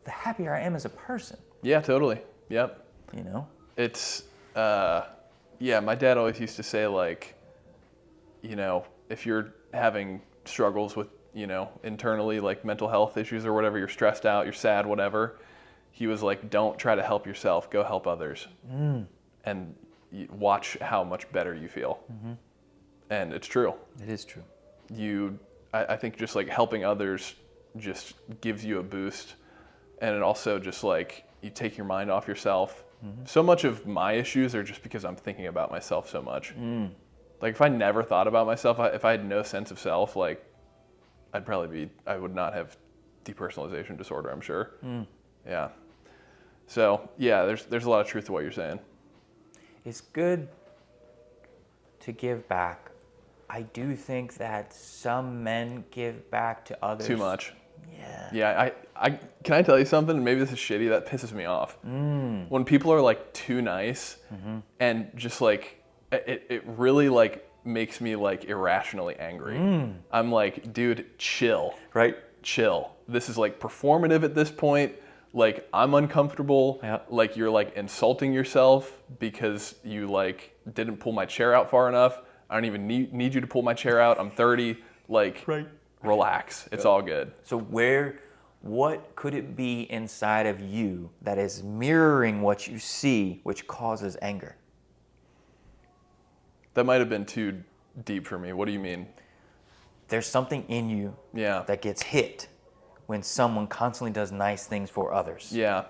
the happier I am as a person. Yeah, totally. Yep. You know? It's, my dad always used to say, like, you know, if you're having struggles with, you know, internally, like mental health issues or whatever, you're stressed out, you're sad, whatever, he was like, don't try to help yourself, go help others. And watch how much better you feel. And it's true. It is true. I think just like helping others just gives you a boost. And it also just like, you take your mind off yourself. So much of my issues are just because I'm thinking about myself so much. Like if I never thought about myself, if I had no sense of self, like I would not have depersonalization disorder, I'm sure. Yeah. So yeah, there's a lot of truth to what you're saying. It's good to give back. I do think that some men give back to others. Too much. Yeah. Yeah, I can I tell you something? Maybe this is shitty. That pisses me off. When people are like too nice and just like, it really like makes me like irrationally angry. I'm like, dude, chill. Right? Chill. This is like performative at this point. Like I'm uncomfortable. Yeah. Like you're like insulting yourself because you like didn't pull my chair out far enough. I don't even need you to pull my chair out. I'm 30. Like, relax. It's all good. So what could it be inside of you that is mirroring what you see, which causes anger? That might have been too deep for me. What do you mean? There's something in you Yeah. that gets hit when someone constantly does nice things for others. Yeah.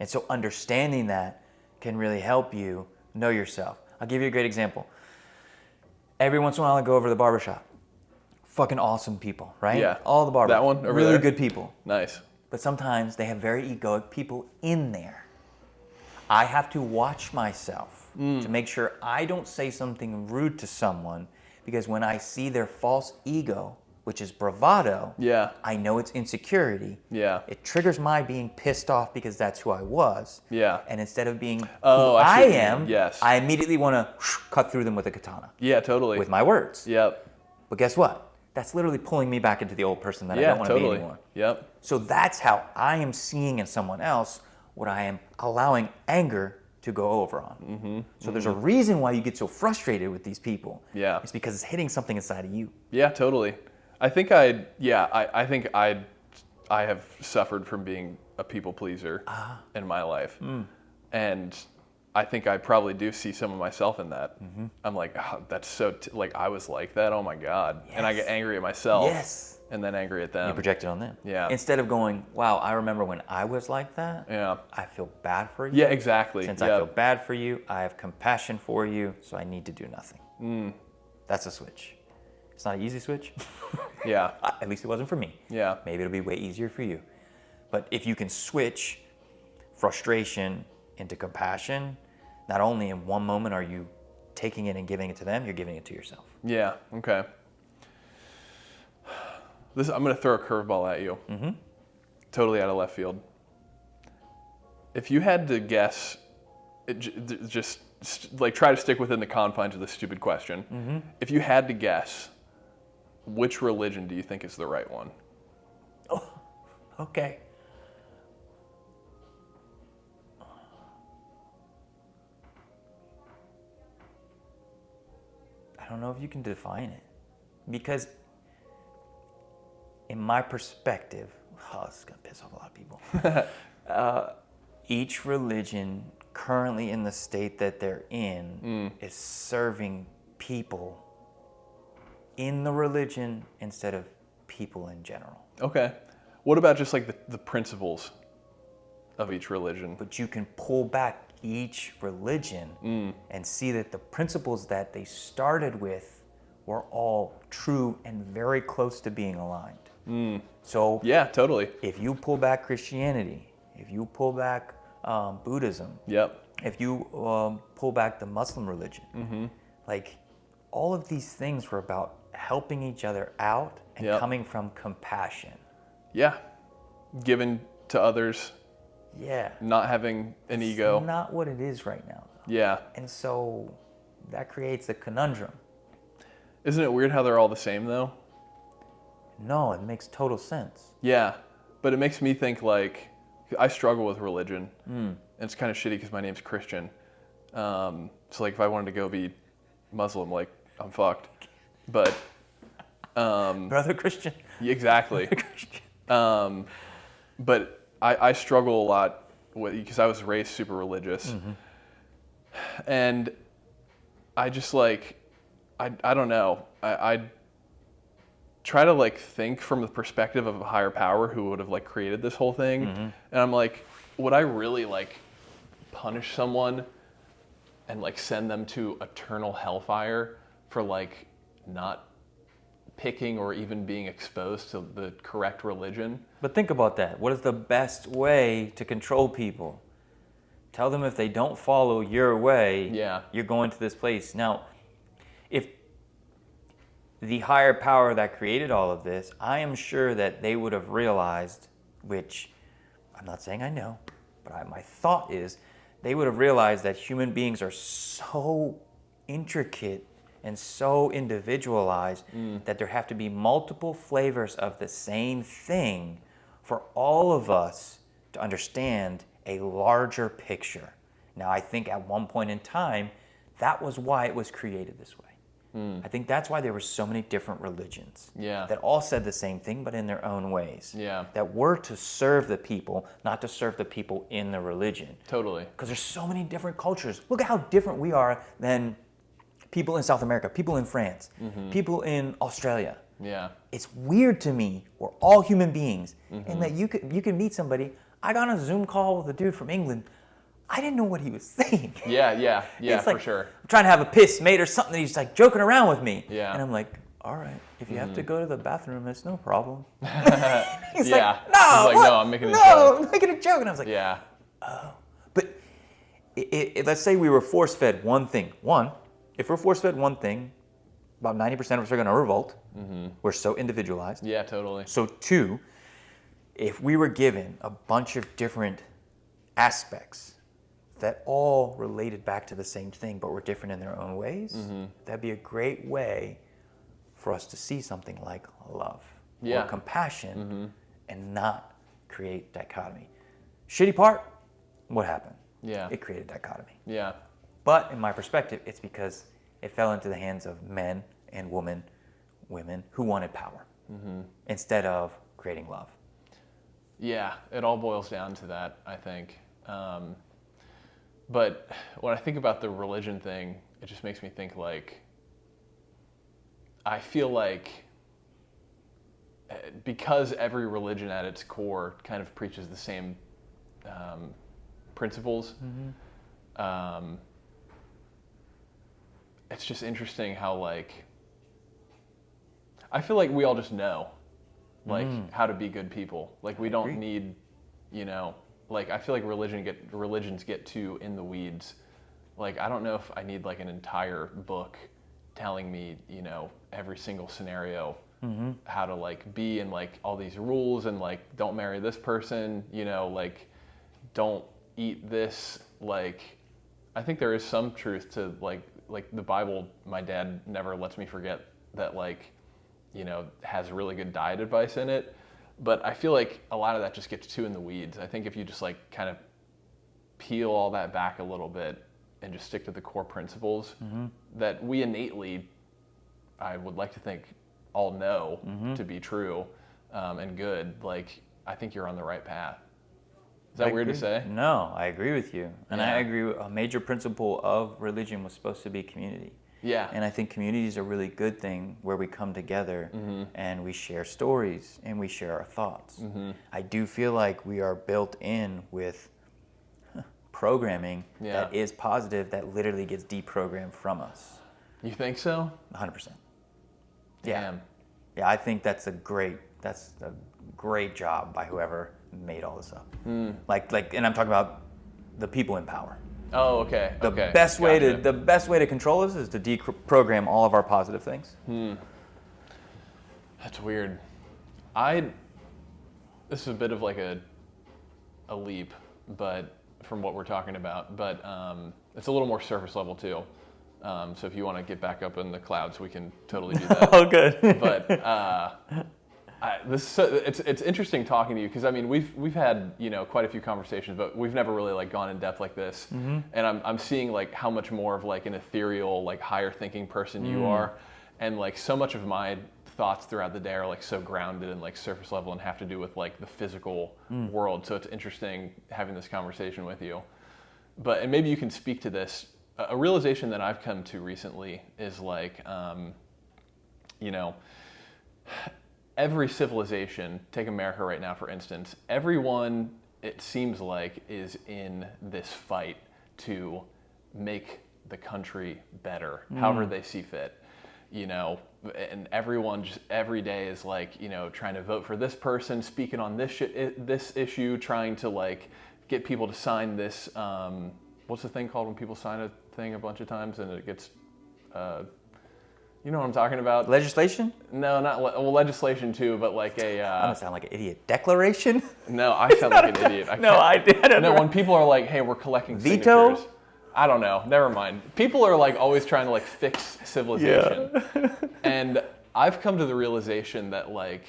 And so understanding that can really help you know yourself. I'll give you a great example. Every once in a while I go over to the barbershop. Fucking awesome people, right? Yeah. All the barbers. That one over really there? good people. Nice. But sometimes they have very egoic people in there. I have to watch myself to make sure I don't say something rude to someone, because when I see their false ego, which is bravado, Yeah. I know it's insecurity. Yeah. It triggers my being pissed off because that's who I was. Yeah. And instead of being Oh, who I see I what you mean. am, Yes. I immediately want to cut through them with a katana, Yeah, totally. with my words. Yep. But guess what? That's literally pulling me back into the old person that I Yeah, don't want to be totally. anymore. Yep. So that's how I am seeing in someone else what I am allowing anger to go over on. So there's a reason why you get so frustrated with these people. Yeah. It's because it's hitting something inside of you. Yeah, totally. I think I have suffered from being a people pleaser in my life. And I think I probably do see some of myself in that. I'm like, oh, that's so, like I was like that, oh my God. And I get angry at myself. Yes. And then angry at them. You project it on them. Yeah. Instead of going, wow, I remember when I was like that. Yeah. I feel bad for you. Yeah, exactly. Since I feel bad for you, I have compassion for you, so I need to do nothing. That's a switch. It's not an easy switch. Yeah. At least it wasn't for me. Yeah. Maybe it'll be way easier for you. But if you can switch frustration into compassion, not only in one moment are you taking it and giving it to them, you're giving it to yourself. Yeah. Okay. I'm going to throw a curveball at you. Mm-hmm. Totally out of left field. If you had to guess, just like try to stick within the confines of the stupid question. Mm-hmm. If you had to guess, which religion do you think is the right one? Oh, okay. I don't know if you can define it, because in my perspective, this is going to piss off a lot of people. Each religion currently in the state that they're in is serving people in the religion instead of people in general. Okay. What about just like the principles of each religion? But you can pull back each religion and see that the principles that they started with were all true and very close to being aligned. So Yeah, totally. if you pull back Christianity, if you pull back Buddhism, Yep. if you pull back the Muslim religion, like all of these things were about helping each other out and Yep. coming from compassion. Yeah. Given to others, Yeah. not having an ego. It's not what it is right now, though. Yeah. And so that creates a conundrum. Isn't it weird how they're all the same though? No, it makes total sense. Yeah. But it makes me think like, I struggle with religion. And it's kind of shitty because my name's Christian. So like if I wanted to go be Muslim, like I'm fucked. But Brother Christian. exactly. But I struggle a lot with, because I was raised super religious. And I just like, I don't know. I try to like think from the perspective of a higher power who would have like created this whole thing. And I'm like, would I really like punish someone and like send them to eternal hellfire for like not picking or even being exposed to the correct religion? But think about that. What is the best way to control people? Tell them if they don't follow your way, you're going to this place. Now, if the higher power that created all of this, I am sure that they would have realized, which I'm not saying I know, but my thought is they would have realized that human beings are so intricate and so individualized that there have to be multiple flavors of the same thing for all of us to understand a larger picture. Now, I think at one point in time, that was why it was created this way. I think that's why there were so many different religions that all said the same thing, but in their own ways. That were to serve the people, not to serve the people in the religion. Totally. Because there's so many different cultures. Look at how different we are than people in South America, people in France, people in Australia. It's weird to me. We're all human beings, and that you can meet somebody. I got on a Zoom call with a dude from England. I didn't know what he was saying. It's like, for sure. I'm trying to have a piss, mate, or something. He's like joking around with me. Yeah. And I'm like, all right, if you have to go to the bathroom, it's no problem. He's Yeah. like, no, He's like, no, I'm making a joke. I'm making a joke. And I was like, But let's say we were force-fed one thing. One, if we're force-fed one thing, about 90% of us are going to revolt. We're so individualized. Yeah, totally. So two, if we were given a bunch of different aspects that all related back to the same thing but were different in their own ways, that'd be a great way for us to see something like love or compassion and not create dichotomy. Shitty part, what happened? It created dichotomy. But in my perspective, it's because it fell into the hands of men and women who wanted power instead of creating love. Yeah, it all boils down to that, I think. But when I think about the religion thing, it just makes me think like, I feel like because every religion at its core kind of preaches the same principles, it's just interesting how like, I feel like we all just know like how to be good people. Like we don't need, like I feel like religions get too in the weeds. Like I don't know if I need like an entire book telling me, you know, every single scenario, how to like be, and like all these rules, and like don't marry this person, you know, like don't eat this. Like I think there is some truth to like the Bible. My dad never lets me forget that, like, you know, has really good diet advice in it. But I feel like a lot of that just gets too in the weeds. I think if you just like kind of peel all that back a little bit and just stick to the core principles that we innately, I would like to think, all know to be true and good, like I think you're on the right path. Is that weird to say? No, I agree with you. And Yeah. I agree, a major principle of religion was supposed to be community. Yeah. And I think community is a really good thing where we come together and we share stories and we share our thoughts. I do feel like we are built in with programming that is positive that literally gets deprogrammed from us. You think so? 100%. Damn. Yeah, I think that's a great job by whoever made all this up. Like, and I'm talking about the people in power. Oh, okay. The Okay. best way Gotcha. the best way to control us is to deprogram all of our positive things. That's weird. This is a bit of like a leap, but from what we're talking about, but it's a little more surface level too. So if you want to get back up in the clouds, we can totally do that. Oh, good. But it's interesting talking to you, because I mean we've had, you know, quite a few conversations, but we've never really like gone in depth like this. And I'm seeing like how much more of like an ethereal, like higher thinking person you are, and like so much of my thoughts throughout the day are like so grounded and like surface level and have to do with like the physical world. So it's interesting having this conversation with you. And maybe you can speak to this. A realization that I've come to recently is like, you know, every civilization, take America right now for instance, everyone, it seems like, is in this fight to make the country better, however they see fit, you know, and everyone just every day is like, you know, trying to vote for this person, speaking on this issue, trying to like get people to sign this, what's the thing called when people sign a thing a bunch of times and it gets, you know what I'm talking about? Legislation? No, not legislation too, but like a. I'm gonna sound like an idiot. Declaration? No, I sound like an idiot. I don't know. When people are like, "Hey, we're collecting Veto? signatures," I don't know. Never mind. People are like always trying to like fix civilization, and I've come to the realization that like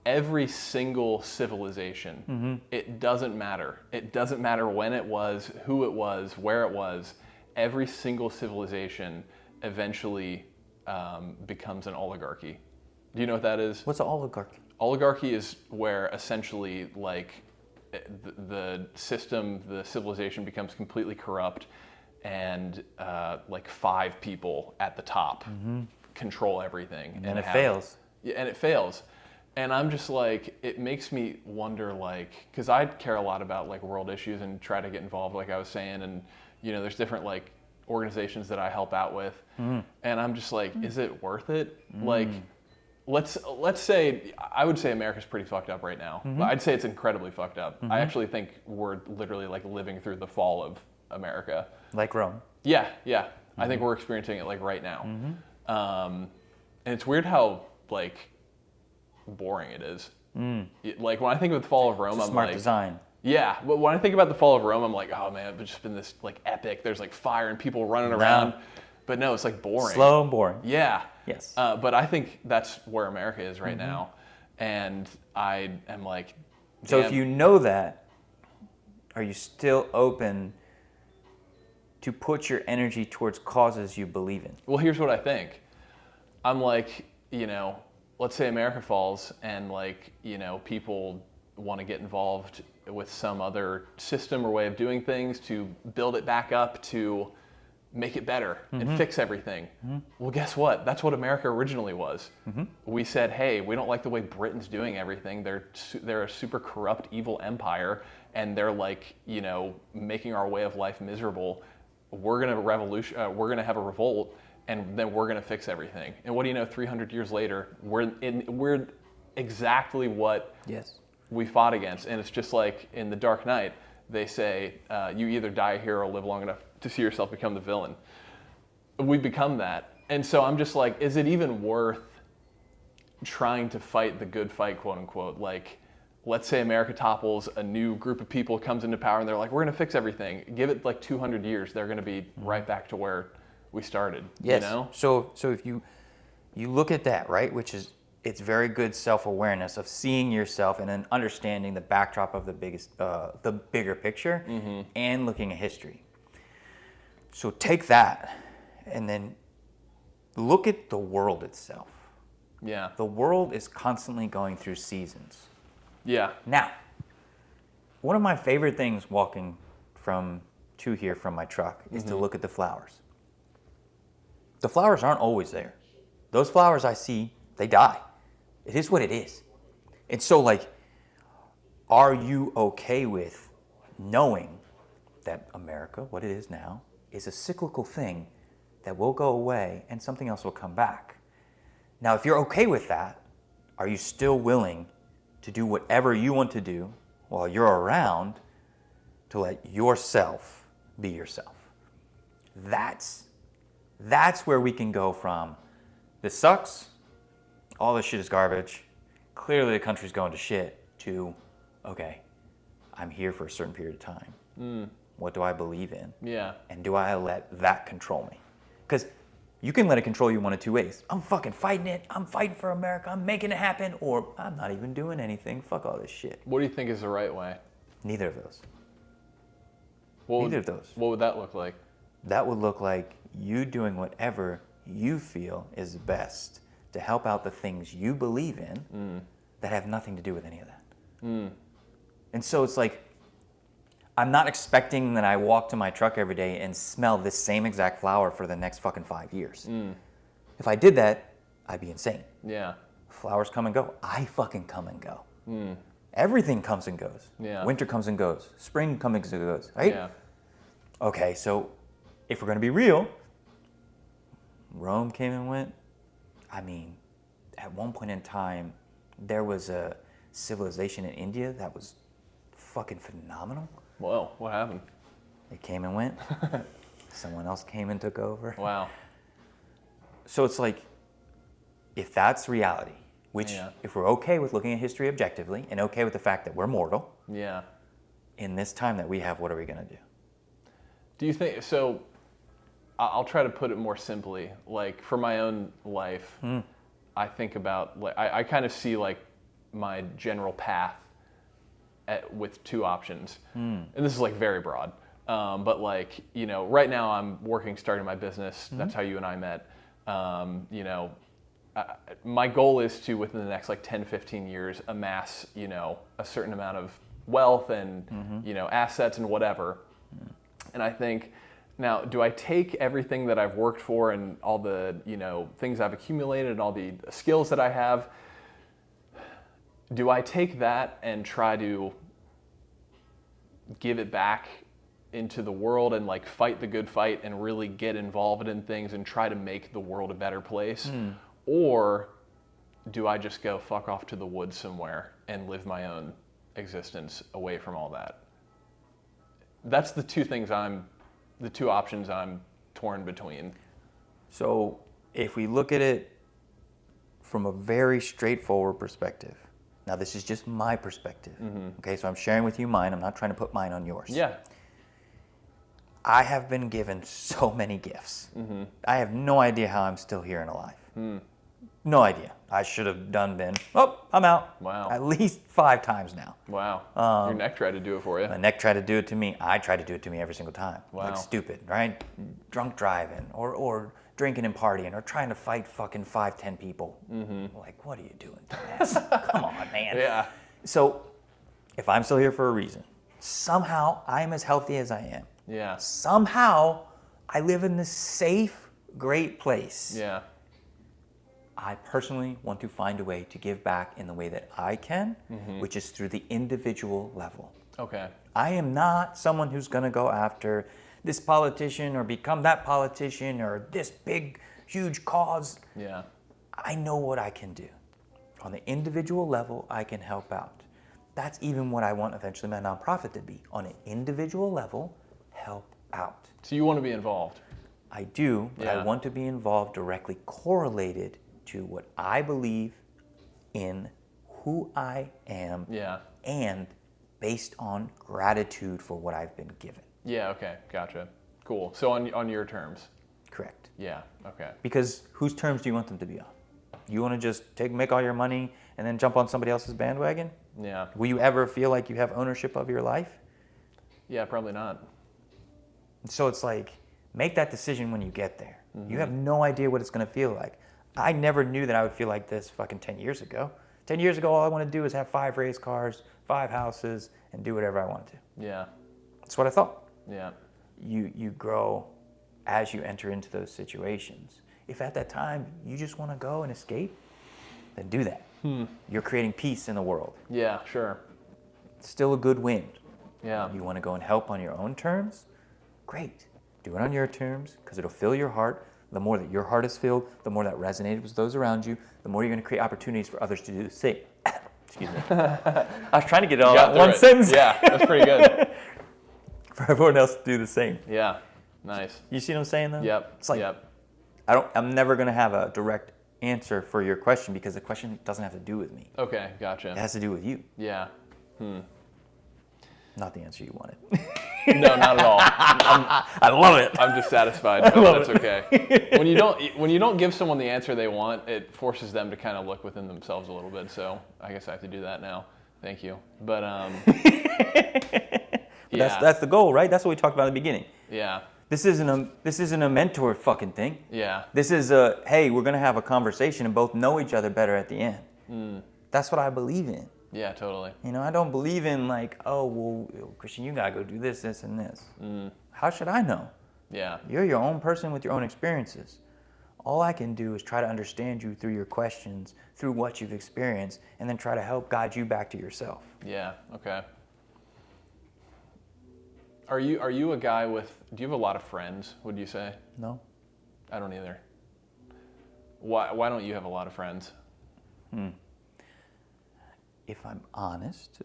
every single civilization, it doesn't matter. It doesn't matter when it was, who it was, where it was. Every single civilization eventually becomes an oligarchy. Do you know what that is? What's an oligarchy? Oligarchy is where essentially like the system, the civilization becomes completely corrupt, and like 5 people at the top control everything. And it fails. Yeah, and it fails. And I'm just like, it makes me wonder, like, because I care a lot about like world issues and try to get involved, like I was saying, and you know, there's different like organizations that I help out with, and I'm just like, is it worth it? Like, let's say, I would say America's pretty fucked up right now. I'd say it's incredibly fucked up. I actually think we're literally like living through the fall of America. Like Rome. Yeah. I think we're experiencing it like right now. And it's weird how like boring it is. Like when I think of the fall of Rome, It's a I'm smart like, design. yeah, but when I think about the fall of Rome, I'm like, oh man, it's just been this like epic. There's like fire and people running around. But no, it's like boring. Slow and boring. Yeah. Yes. But I think that's where America is right now. And I am like, So if damn. you know that, are you still open to put your energy towards causes you believe in? Well, here's what I think. I'm like, you know, let's say America falls and like, you know, people want to get involved with some other system or way of doing things to build it back up, to make it better and fix everything. Well, guess what? That's what America originally was. We said, hey, we don't like the way Britain's doing everything. They're a super corrupt, evil empire, and they're like, you know, making our way of life miserable. We're gonna we're gonna have a revolt, and then we're gonna fix everything. And what do you know? 300 years later, we're exactly what Yes. we fought against. And it's just like in The Dark Knight, they say, you either die a hero or live long enough to see yourself become the villain. We become that. And so I'm just like, is it even worth trying to fight the good fight, quote unquote? Like, let's say America topples, a new group of people comes into power and they're like, we're going to fix everything. Give it like 200 years, they're going to be right back to where we started. Yes. You know? So if you look at that, right, which is, it's very good self-awareness of seeing yourself and then understanding the backdrop of the bigger picture, and looking at history. So take that and then look at the world itself. Yeah. The world is constantly going through seasons. Yeah. Now, one of my favorite things walking to here from my truck is to look at the flowers. The flowers aren't always there. Those flowers I see, they die. It is what it is. And so, like, are you okay with knowing that America, what it is now, is a cyclical thing that will go away and something else will come back? Now, if you're okay with that, are you still willing to do whatever you want to do while you're around to let yourself be yourself? That's where we can go from, this sucks, all this shit is garbage, clearly the country's going to shit, to, okay, I'm here for a certain period of time. What do I believe in? Yeah. And do I let that control me? Because you can let it control you one of two ways. I'm fucking fighting it. I'm fighting for America. I'm making it happen. Or I'm not even doing anything. Fuck all this shit. What do you think is the right way? Neither of those. Neither of those. What would that look like? That would look like you doing whatever you feel is best to help out the things you believe in that have nothing to do with any of that. And so it's like, I'm not expecting that I walk to my truck every day and smell this same exact flower for the next fucking 5 years. If I did that, I'd be insane. Yeah. Flowers come and go. I fucking come and go. Everything comes and goes. Yeah. Winter comes and goes. Spring comes and goes, right? Yeah. Okay, so if we're going to be real, Rome came and went. I mean, at one point in time, there was a civilization in India that was fucking phenomenal. Whoa, what happened? It came and went. Someone else came and took over. Wow. So it's like, if that's reality, which if we're okay with looking at history objectively and okay with the fact that we're mortal, Yeah. in this time that we have, what are we going to do? Do you think, so I'll try to put it more simply, like for my own life, I think about, like, I kind of see like my general path with two options. And this is like very broad. But like, you know, right now I'm starting my business. That's how you and I met. You know, my goal is to, within the next like 10, 15 years, amass, you know, a certain amount of wealth and, you know, assets and whatever. And I think, now, do I take everything that I've worked for and all the, you know, things I've accumulated and all the skills that I have, do I take that and try to give it back into the world and like fight the good fight and really get involved in things and try to make the world a better place? Or do I just go fuck off to the woods somewhere and live my own existence away from all that? That's the two options I'm torn between. So if we look at it from a very straightforward perspective, now this is just my perspective, okay? So I'm sharing with you mine. I'm not trying to put mine on yours. Yeah. I have been given so many gifts. I have no idea how I'm still here and alive. No idea. I should have been, I'm out. Wow. At least 5 times now. Wow. Your neck tried to do it for you. My neck tried to do it to me. I try to do it to me every single time. Wow. Like stupid, right? Drunk driving or drinking and partying or trying to fight fucking 5-10 people. Like, what are you doing, dumbass? Come on, man. Yeah. So if I'm still here for a reason, somehow I'm as healthy as I am. Yeah. Somehow I live in this safe, great place. Yeah. I personally want to find a way to give back in the way that I can, which is through the individual level. Okay. I am not someone who's going to go after this politician or become that politician or this big, huge cause. Yeah. I know what I can do. On the individual level, I can help out. That's even what I want eventually my nonprofit to be. On an individual level, help out. So you want to be involved? I do, but I Yeah. want to be involved directly correlated to what I believe in, who I am, Yeah. and based on gratitude for what I've been given. Yeah, okay, gotcha. Cool. So on your terms. Correct. Yeah, okay. Because whose terms do you want them to be on? You want to just make all your money and then jump on somebody else's bandwagon? Yeah. Will you ever feel like you have ownership of your life? Yeah, probably not. So it's like, make that decision when you get there. You have no idea what it's going to feel like. I never knew that I would feel like this fucking 10 years ago. 10 years ago, all I want to do is have 5 race cars, 5 houses, and do whatever I want to. Yeah. That's what I thought. Yeah. You grow as you enter into those situations. If at that time you just want to go and escape, then do that. You're creating peace in the world. Yeah, sure. It's still a good win. Yeah. You want to go and help on your own terms? Great. Do it on your terms because it'll fill your heart. The more that your heart is filled, the more that resonated with those around you, the more you're going to create opportunities for others to do the same. Excuse me. I was trying to get it all out in one sentence. Yeah, that's pretty good. For everyone else to do the same. Yeah, nice. You see what I'm saying though? Yep. It's like, yep. I'm never going to have a direct answer for your question because the question doesn't have to do with me. Okay, It gotcha. has to do with you, Yeah. not the answer you wanted. No, not at all. I love it. I'm just satisfied, but that's okay. When you don't give someone the answer they want, it forces them to kind of look within themselves a little bit. So I guess I have to do that now. Thank you. But yeah, That's the goal, right? That's what we talked about in the beginning. yeah, This isn't a mentor fucking thing. yeah, This is hey, we're gonna have a conversation and both know each other better at the end. That's what I believe in. yeah, totally. You know, I don't believe in like, oh, well, Christian, you gotta go do this, this, and this. How should I know? Yeah, You're your own person with your own experiences. All I can do is try to understand you through your questions, through what you've experienced, and then try to help guide you back to yourself. yeah, okay. Are you a guy with? Do you have a lot of friends? Would you say? No? I don't either. Why don't you have a lot of friends? If I'm honest,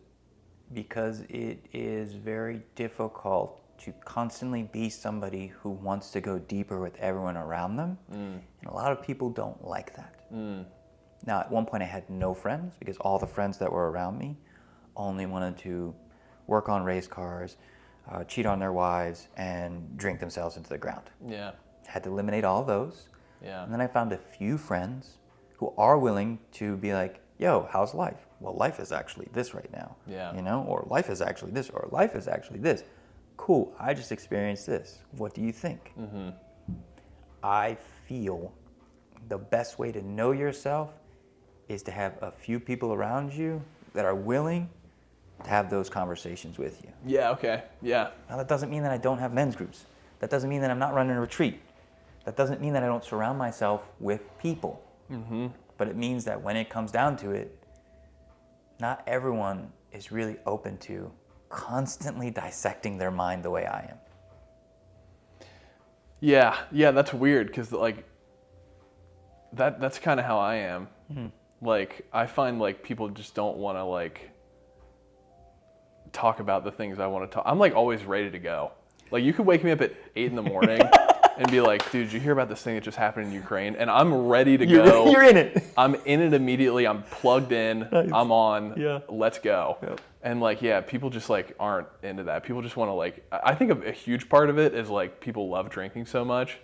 because it is very difficult to constantly be somebody who wants to go deeper with everyone around them. And a lot of people don't like that. Now, at one point I had no friends because all the friends that were around me only wanted to work on race cars, cheat on their wives, and drink themselves into the ground. Yeah, Had to eliminate all those. yeah, And then I found a few friends who are willing to be like, yo, how's life? Well, life is actually this right now. Yeah. You know, or life is actually this, or life is actually this. Cool, I just experienced this. What do you think? I feel the best way to know yourself is to have a few people around you that are willing to have those conversations with you. yeah. Okay, yeah, Now, that doesn't mean that I don't have men's groups. That doesn't mean that I'm not running a retreat. That doesn't mean that I don't surround myself with people. But it means that when it comes down to it, not everyone is really open to constantly dissecting their mind the way I am. yeah, yeah. That's weird because like that's kind of how I am. Like I find like people just don't want to like talk about the things I want to talk. I'm like always ready to go. Like you could wake me up at 8 a.m. and be like, dude, did you hear about this thing that just happened in Ukraine? And I'm ready to go. You're in it. I'm in it immediately. I'm plugged in. Nice. I'm on. Yeah. Let's go. Yep. And like, yeah, people just like aren't into that. People just want to like, I think a huge part of it is like people love drinking so much.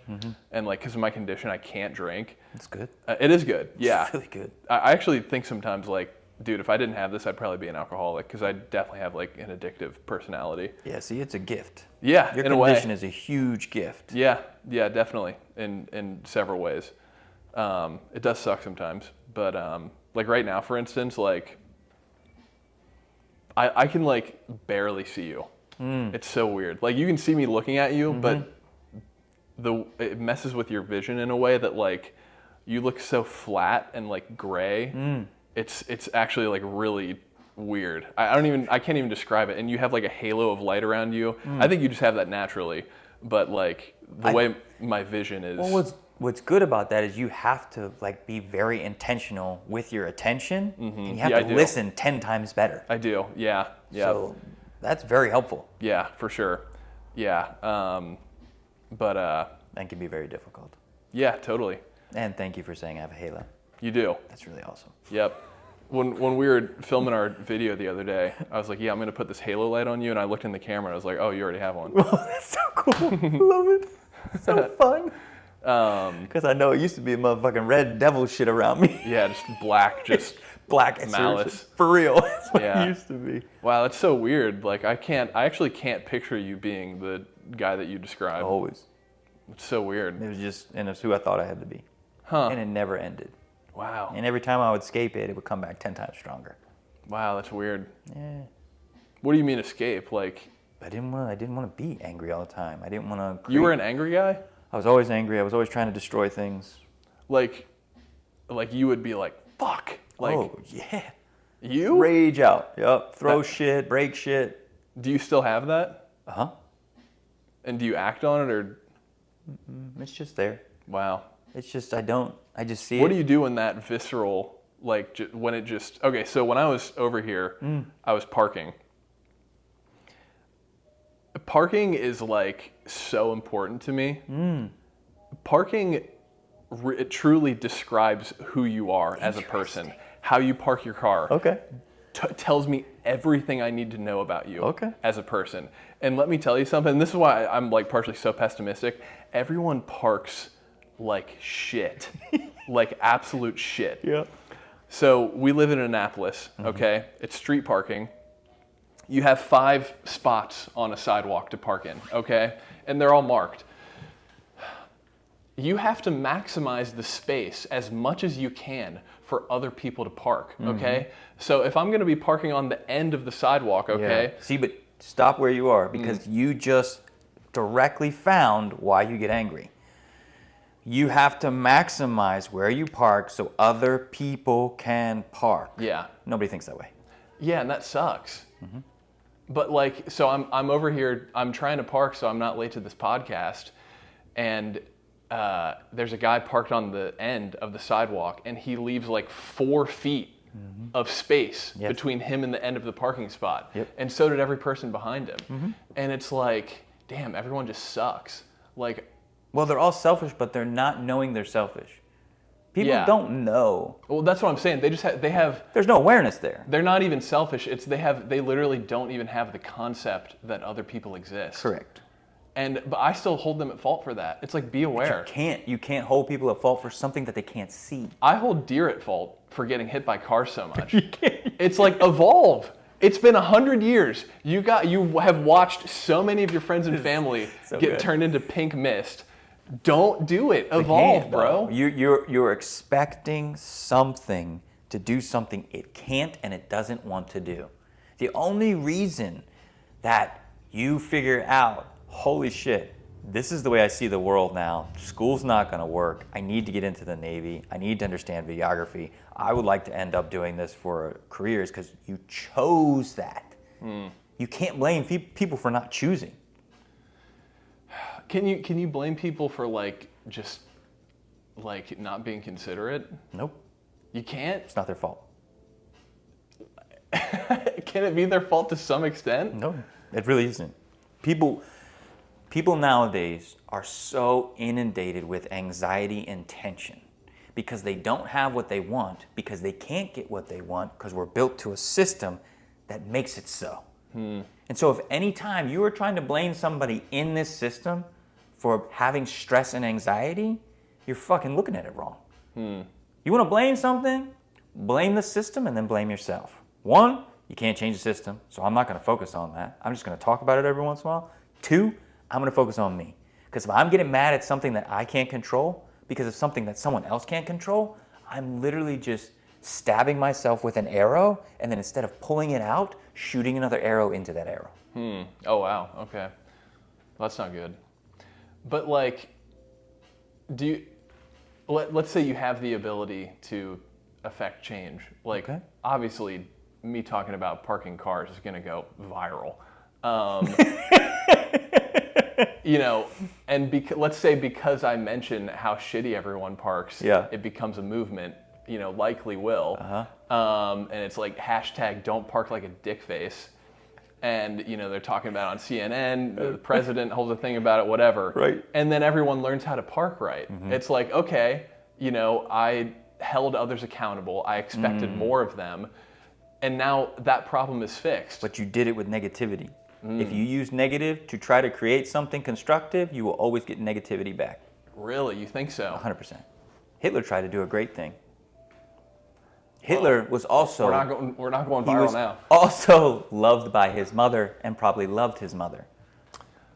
And like, because of my condition, I can't drink. That's good. It is good. Yeah. It's really good. I actually think sometimes like, dude, if I didn't have this, I'd probably be an alcoholic because I definitely have like an addictive personality. Yeah, see, it's a gift. Yeah, Your in a way. condition is a huge gift. Yeah, yeah, definitely in several ways. It does suck sometimes, but like right now, for instance, like I can like barely see you. It's so weird. Like you can see me looking at you, but it messes with your vision in a way that like you look so flat and like gray. It's actually like really weird. I can't even describe it. And you have like a halo of light around you. I think you just have that naturally. But like the way my vision is. Well, what's good about that is you have to like be very intentional with your attention, and you have Yeah, I to do. listen 10 times better. I do. Yeah. Yeah. So that's very helpful. Yeah, for sure. Yeah. And can be very difficult. Yeah, totally. And thank you for saying I have a halo. You do. That's really awesome. Yep. When we were filming our video the other day, I was like, yeah, I'm going to put this halo light on you. And I looked in the camera and I was like, oh, you already have one. That's so cool. Love it. So fun. Because I know it used to be a motherfucking red devil shit around me. Yeah, just black, just Black malice. For real. That's what Yeah. it used to be. Wow, that's so weird. Like, I actually can't picture you being the guy that you described. Always. It's so weird. And it's who I thought I had to be. Huh. And it never ended. Wow. And every time I would escape it, it would come back 10 times stronger. Wow, that's weird. Yeah. What do you mean escape? Like, I didn't want to be angry all the time. I didn't want to. you were an angry guy? I was always angry. I was always trying to destroy things. Like you would be like, fuck. Like, oh yeah. you? Rage out. Yep. Throw shit. Break shit. Do you still have that? Uh-huh. And do you act on it or? It's just there. Wow. It's just I just see What it. do you do when that visceral, like, when it just, okay, so when I was over here, I was parking. Parking is, like, so important to me. Parking, it truly describes who you are as a person. How you park your car. Okay. Tells me everything I need to know about you Okay. as a person. And let me tell you something, this is why I'm, like, partially so pessimistic. Everyone parks like shit. Like absolute shit. Yeah. So we live in Annapolis, okay? It's street parking. You have 5 spots on a sidewalk to park in, okay? And they're all marked. You have to maximize the space as much as you can for other people to park, okay? So if I'm gonna be parking on the end of the sidewalk, okay? Yeah. See, but stop where you are because you just directly found why you get angry. You have to maximize where you park so other people can park. Yeah. Nobody thinks that way. Yeah, and that sucks. But like, so I'm over here, I'm trying to park so I'm not late to this podcast, and there's a guy parked on the end of the sidewalk, and he leaves like 4 feet of space between him and the end of the parking spot. Yep. And so did every person behind him. And it's like, damn, everyone just sucks. Like, Well, they're all selfish, but they're not knowing they're selfish. People Yeah. don't know. well, that's what I'm saying. They just have There's no awareness there. they're not even selfish. It's they literally don't even have the concept that other people exist. Correct. But I still hold them at fault for that. It's like, be aware. You can't hold people at fault for something that they can't see. I hold deer at fault for getting hit by cars so much. It's like, evolve. It's been 100 years. You have watched so many of your friends and family So get good. turned into pink mist. Don't do it. Evolve, Can't, bro. You're expecting something to do something it can't and it doesn't want to do. The only reason that you figure out, holy shit, this is the way I see the world now. School's not going to work. I need to get into the Navy. I need to understand videography. I would like to end up doing this for careers because you chose that. You can't blame people for not choosing. Can you blame people for like just like not being considerate? Nope, You can't. it's not their fault. Can it be their fault to some extent? No, it really isn't. People nowadays are so inundated with anxiety and tension because they don't have what they want, because they can't get what they want, because we're built to a system that makes it so. And so if any time you are trying to blame somebody in this system for having stress and anxiety, you're fucking looking at it wrong. You want to blame something? Blame the system and then blame yourself. One, you can't change the system, so I'm not going to focus on that. I'm just going to talk about it every once in a while. Two, I'm going to focus on me. Because if I'm getting mad at something that I can't control because of something that someone else can't control, I'm literally just stabbing myself with an arrow, and then instead of pulling it out, shooting another arrow into that arrow. Oh, wow. Okay. Well, that's not good. But like, let's say you have the ability to affect change. Like, Okay. obviously, me talking about parking cars is going to go viral. you know, and let's say because I mention how shitty everyone parks, Yeah. it becomes a movement, you know, likely will. And it's like hashtag don't park like a dick face. And, you know, they're talking about it on CNN, the president holds a thing about it, whatever. Right. And then everyone learns how to park right. It's like, okay, you know, I held others accountable. I expected more of them. And now that problem is fixed. But you did it with negativity. If you use negative to try to create something constructive, you will always get negativity back. Really? You think so? 100%. Hitler tried to do a great thing. Hitler was also... We're not going he viral was now. also loved by his mother and probably loved his mother.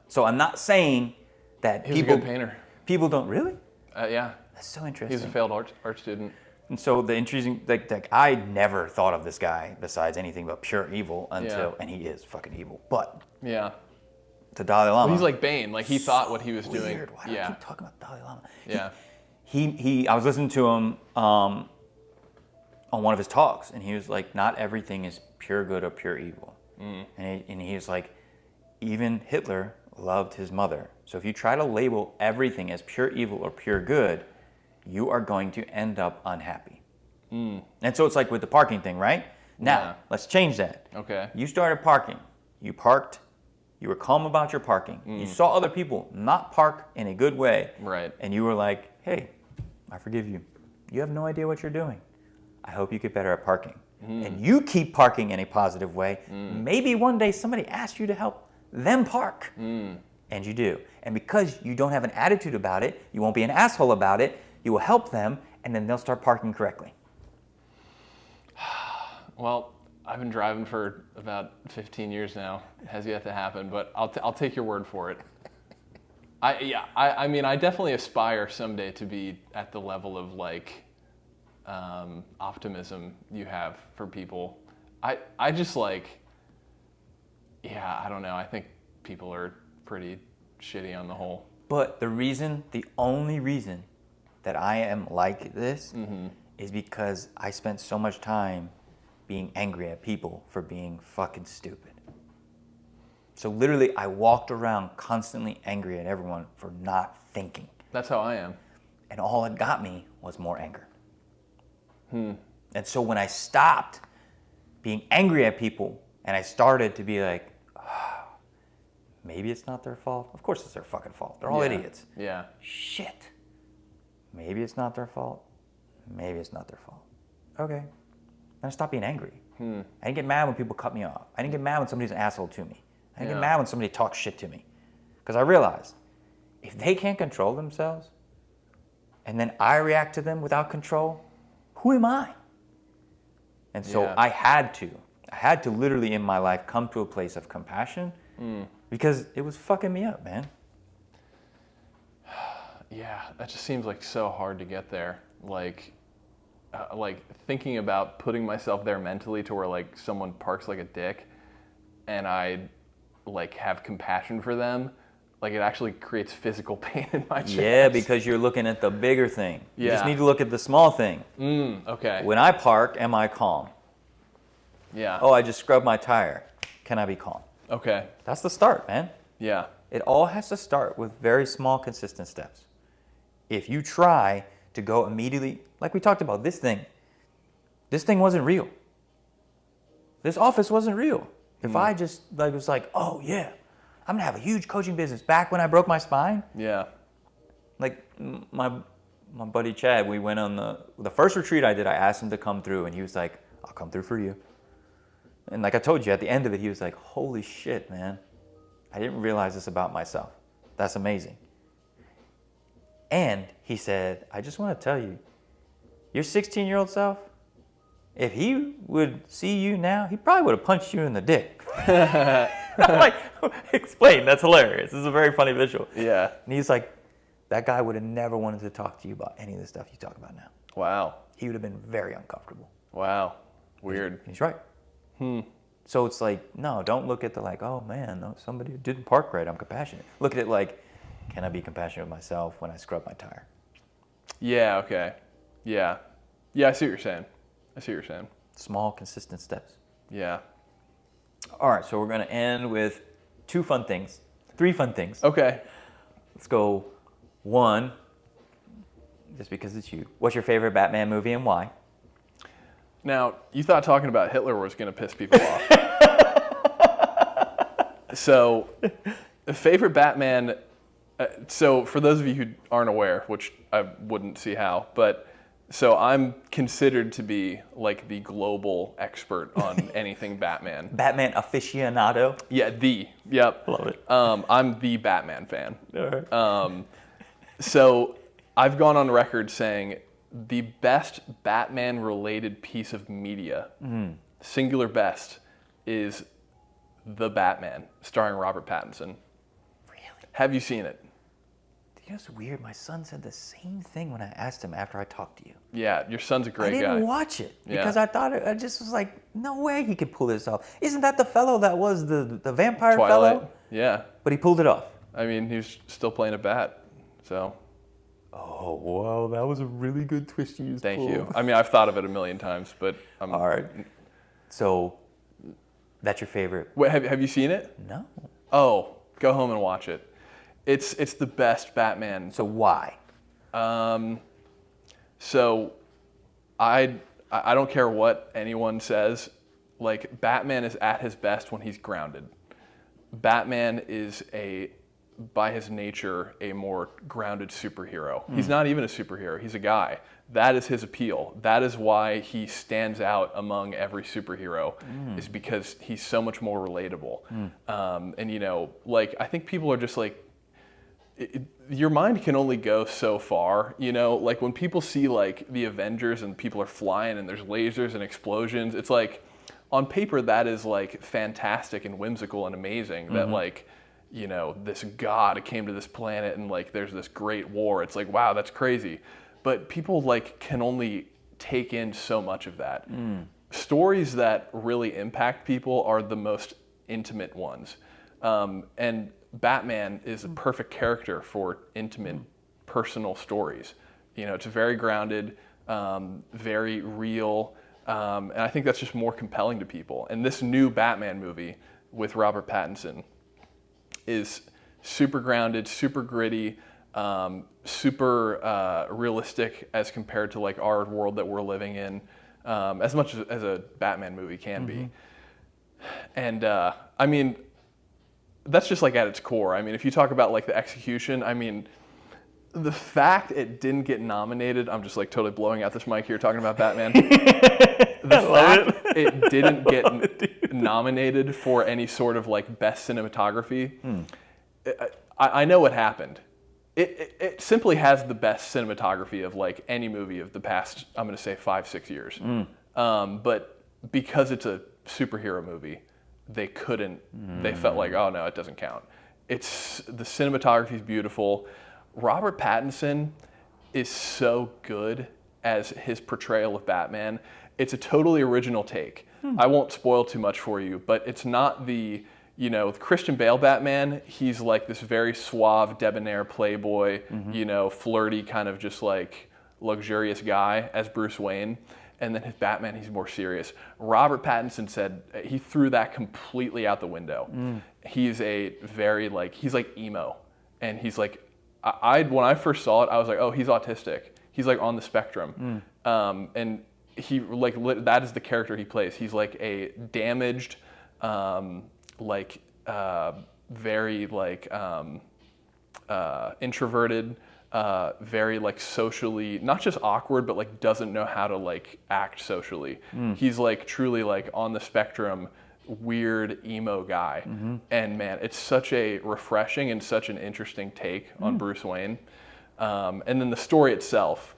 So I'm not saying that He was a good painter. people don't... Really? Yeah. That's so interesting. He's a failed art student. And so the interesting, like I never thought of this guy besides anything but pure evil until, and he is fucking evil. But Yeah. the Dalai Lama, Well, he's like Bane. Like he thought what he was doing. weird. Why do I keep talking about Dalai Lama? Yeah. I was listening to him on one of his talks, and he was like, not everything is pure good or pure evil. And he was like, even Hitler loved his mother. So if you try to label everything as pure evil or pure good, you are going to end up unhappy. And so it's like with the parking thing, right? Now, let's change that. Okay. You started parking. You parked. You were calm about your parking. You saw other people not park in a good way. Right. And you were like, hey, I forgive you. You have no idea what you're doing. I hope you get better at parking. And you keep parking in a positive way. Maybe one day somebody asks you to help them park. And you do. And because you don't have an attitude about it, you won't be an asshole about it, you will help them, and then they'll start parking correctly. Well, I've been driving for about 15 years now. It has yet to happen, but I'll take your word for it. I mean, I definitely aspire someday to be at the level of like optimism you have for people. I just like, yeah, I don't know. I think people are pretty shitty on the whole. But the only reason that I am like this is because I spent so much time being angry at people for being fucking stupid. So literally, I walked around constantly angry at everyone for not thinking. That's how I am. And all it got me was more anger. And so when I stopped being angry at people and I started to be like, maybe it's not their fault. Of course it's their fucking fault. They're all idiots. Yeah. Shit. Maybe it's not their fault. Maybe it's not their fault. Okay. Then I stopped being angry. I didn't get mad when people cut me off. I didn't get mad when somebody's an asshole to me. I didn't get mad when somebody talks shit to me. Because I realized, if they can't control themselves, and then I react to them without control, who am I? And so I had to literally in my life come to a place of compassion because it was fucking me up, man. Yeah, that just seems like so hard to get there. Like thinking about putting myself there mentally to where like someone parks like a dick and I like have compassion for them, like it actually creates physical pain in my chest. Yeah, because you're looking at the bigger thing. You just Yeah. need to look at the small thing. Okay. When I park, am I calm? Yeah. Oh, I just scrubbed my tire. Can I be calm? Okay. That's the start, man. Yeah. It all has to start with very small, consistent steps. If you try to go immediately, like we talked about, this thing wasn't real. This office wasn't real. If I just like was like, oh yeah, I'm gonna have a huge coaching business. Back when I broke my spine, Yeah. like my buddy Chad, we went on the first retreat I did. I asked him to come through, and he was like, I'll come through for you. And like I told you, at the end of it, he was like, holy shit, man. I didn't realize this about myself. That's amazing. And he said, I just want to tell you, your 16-year-old self, if he would see you now, he probably would have punched you in the dick. I'm like, explain, that's hilarious. This is a very funny visual. Yeah. And he's like, that guy would have never wanted to talk to you about any of the stuff you talk about now. Wow. He would have been very uncomfortable. Wow. Weird. He's right. So it's like, no, don't look at the like, oh man, no, somebody who didn't park right, I'm compassionate. Look at it like, can I be compassionate with myself when I scrub my tire? Yeah, okay. Yeah. Yeah, I see what you're saying. Small, consistent steps. Yeah. All right, so we're going to end with two fun things. 3 fun things. Okay. Let's go. 1, just because it's you. What's your favorite Batman movie and why? Now, you thought talking about Hitler was going to piss people off. So, the favorite Batman. So, for those of you who aren't aware, which I wouldn't see how, but so I'm considered to be like the global expert on anything Batman. Batman aficionado. Yeah, yep. Love it. I'm the Batman fan. All right. So I've gone on record saying the best Batman-related piece of media, singular best, is The Batman, starring Robert Pattinson. Really? Have you seen it? You know, it's weird. My son said the same thing when I asked him after I talked to you. Yeah, your son's a I great guy. didn't watch it because Yeah. I thought I just was like, no way he could pull this off. Isn't that the fellow that was the vampire Twilight. fellow? Yeah. But he pulled it off. I mean, he was still playing a bat, so Oh, wow, that was a really good twist you used. thank you. I mean, I've thought of it a million times, but I'm... All right. So, that's your favorite? Wait, have you seen it? No. Oh, go home and watch it. It's the best Batman. So why? So I don't care what anyone says. Like, Batman is at his best when he's grounded. Batman is by his nature, a more grounded superhero. He's not even a superhero. He's a guy. That is his appeal. That is why he stands out among every superhero, is because he's so much more relatable. And, you know, like, I think people are just like, your mind can only go so far, you know? Like, when people see, like, the Avengers and people are flying and there's lasers and explosions, it's like, on paper, that is, like, fantastic and whimsical and amazing that, like, you know, this god came to this planet and, like, there's this great war. It's like, wow, that's crazy. But people, like, can only take in so much of that. Stories that really impact people are the most intimate ones. And Batman is a perfect character for intimate, personal stories. You know, it's very grounded, very real, and I think that's just more compelling to people. And this new Batman movie with Robert Pattinson is super grounded, super gritty, super realistic as compared to like our world that we're living in, as much as a Batman movie can be. And I mean, that's just like at its core. I mean, if you talk about like the execution, I mean, the fact it didn't get nominated, I'm just like totally blowing out this mic here talking about Batman. The fact it didn't get nominated for any sort of like best cinematography, I know what happened. It simply has the best cinematography of like any movie of the past, I'm going to say 5-6 years. But because it's a superhero movie, they couldn't, they felt like, oh no, it doesn't count. The cinematography is beautiful. Robert Pattinson is so good as his portrayal of Batman. It's a totally original take. I won't spoil too much for you, but it's not the, you know, with Christian Bale Batman, he's like this very suave, debonair playboy, you know, flirty kind of just like luxurious guy as Bruce Wayne. And then his Batman, he's more serious. Robert Pattinson said he threw that completely out the window. He's a very like, he's like emo. And he's like, when I first saw it, I was like, oh, he's autistic. He's like on the spectrum. And he like, that is the character he plays. He's like a damaged, like very like introverted, very like socially, not just awkward, but like doesn't know how to like act socially. He's like truly like on the spectrum, weird emo guy. And man, it's such a refreshing and such an interesting take on Bruce Wayne. And then the story itself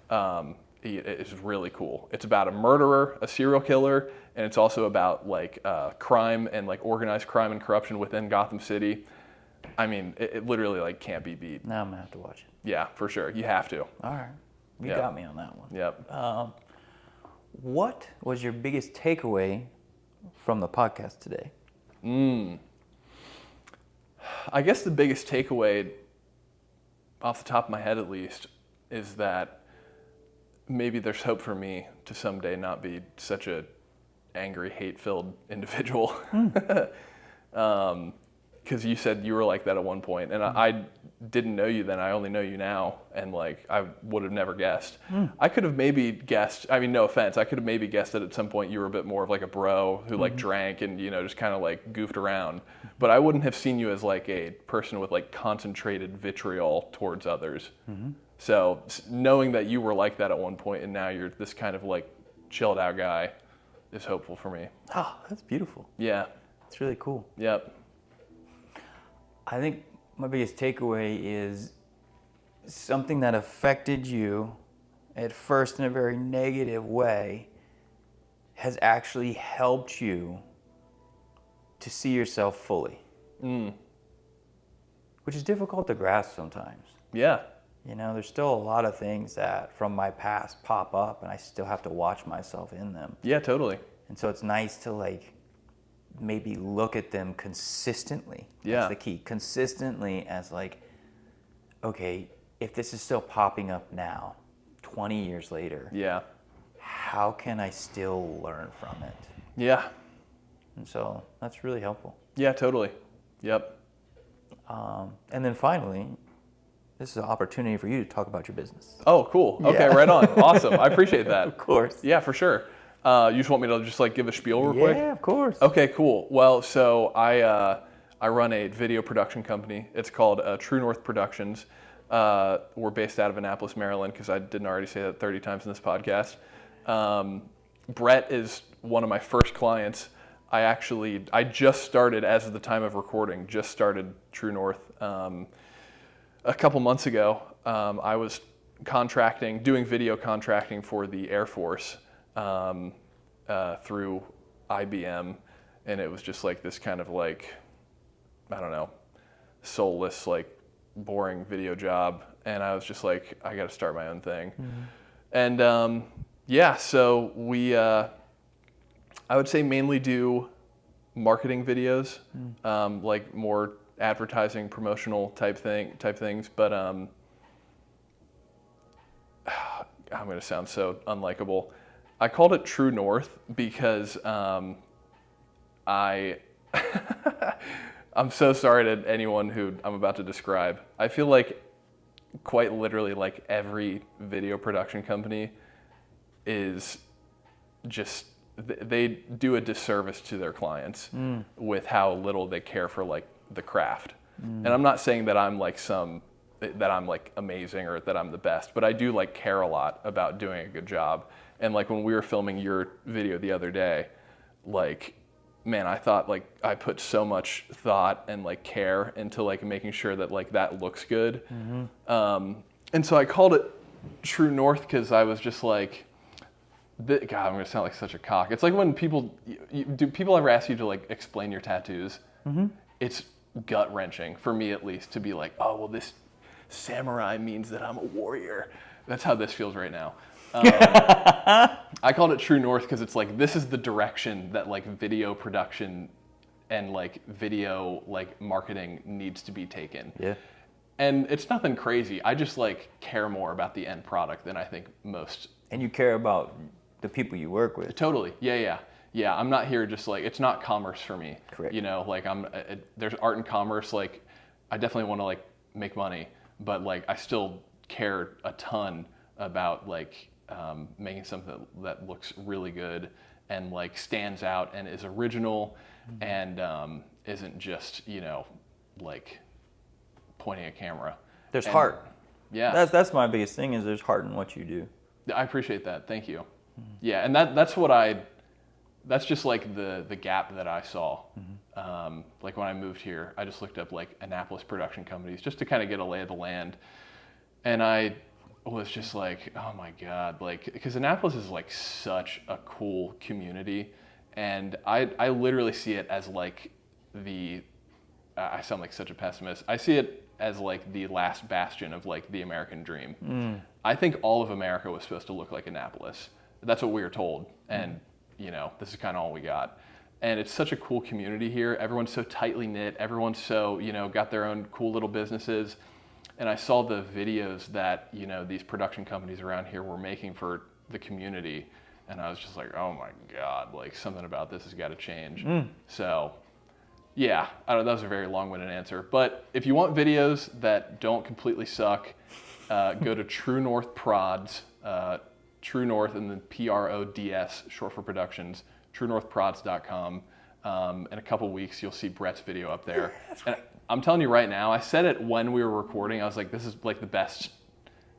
is really cool. It's about a murderer, a serial killer, and it's also about like crime and like organized crime and corruption within Gotham City. I mean, it literally like can't be beat. Now I'm gonna have to watch it. Yeah, for sure. You have to. All right, you Yep. got me on that one. Yep. What was your biggest takeaway from the podcast today? I guess the biggest takeaway, off the top of my head at least, is that maybe there's hope for me to someday not be such a angry, hate-filled individual. Because because you said you were like that at one point, and I didn't know you then. I only know you now, and like I would have never guessed. I could have maybe guessed. I mean, no offense, I could have maybe guessed that at some point you were a bit more of like a bro who like drank and just kind of like goofed around. But I wouldn't have seen you as like a person with like concentrated vitriol towards others. So knowing that you were like that at one point, and now you're this kind of like chilled out guy, is hopeful for me. Oh, that's beautiful. Yeah. It's really cool. Yep. I think my biggest takeaway is something that affected you at first in a very negative way has actually helped you to see yourself fully. Which is difficult to grasp sometimes. Yeah. There's still a lot of things that from my past pop up and I still have to watch myself in them. Yeah, totally. And so it's nice to like maybe look at them consistently. Yeah. That's the key. Consistently as like, okay, if this is still popping up now, 20 years later, Yeah. how can I still learn from it? Yeah. And so that's really helpful. Yeah, totally. Yep. And then finally, this is an opportunity for you to talk about your business. Oh, cool. Okay, Yeah. right on. Awesome. I appreciate that. Of course. Yeah, for sure. You just want me to just like give a spiel real quick? Yeah, of course. Okay, cool. Well, so I run a video production company. It's called True North Productions. We're based out of Annapolis, Maryland, because I didn't already say that 30 times in this podcast. Brett is one of my first clients. I just started, as of the time of recording, just started True North a couple months ago. I was doing video contracting for the Air Force through IBM, and it was just like this kind of like, I don't know, soulless, like boring video job. And I was just like, I got to start my own thing. And yeah, so we, I would say mainly do marketing videos, like more advertising, promotional type things. But I'm going to sound so unlikable. I called it True North because I'm so sorry to anyone who I'm about to describe. I feel like quite literally like every video production company is just, they do a disservice to their clients with how little they care for like the craft. And I'm not saying that I'm like amazing or that I'm the best, but I do like care a lot about doing a good job. And like when we were filming your video the other day, like, man, I thought like I put so much thought and like care into like making sure that like that looks good. And so I called it True North because I was just like, God, I'm gonna sound like such a cock. It's like when people, do people ever ask you to like explain your tattoos? It's gut wrenching for me at least to be like, oh, well, this samurai means that I'm a warrior. That's how this feels right now. I called it True North because it's like, this is the direction that like video production and like video like marketing needs to be taken. Yeah. And it's nothing crazy. I just like care more about the end product than I think most. And you care about the people you work with. Totally. Yeah. I'm not here just like, it's not commerce for me. Correct. Like there's art and commerce. Like I definitely want to like make money, but like I still care a ton about like making something that looks really good and like stands out and is original and isn't just, like pointing a camera. There's heart. Yeah. That's my biggest thing is there's heart in what you do. I appreciate that. Thank you. Yeah, and that's just like the gap that I saw. Like when I moved here, I just looked up like Annapolis production companies just to kind of get a lay of the land. And I was just like, oh my God, like, because Annapolis is like such a cool community. And I literally see it as like I sound like such a pessimist. I see it as like the last bastion of like the American dream. I think all of America was supposed to look like Annapolis. That's what we were told. And, this is kind of all we got. And it's such a cool community here. Everyone's so tightly knit. Everyone's so, got their own cool little businesses. And I saw the videos that, these production companies around here were making for the community. And I was just like, oh my God, like something about this has got to change. So, Yeah, I don't know, that was a very long-winded answer. But if you want videos that don't completely suck, go to True North Prods, True North and then PRODS, short for productions, truenorthprods.com. In a couple weeks, you'll see Brett's video up there. And I'm telling you right now, I said it when we were recording, I was like, this is like the best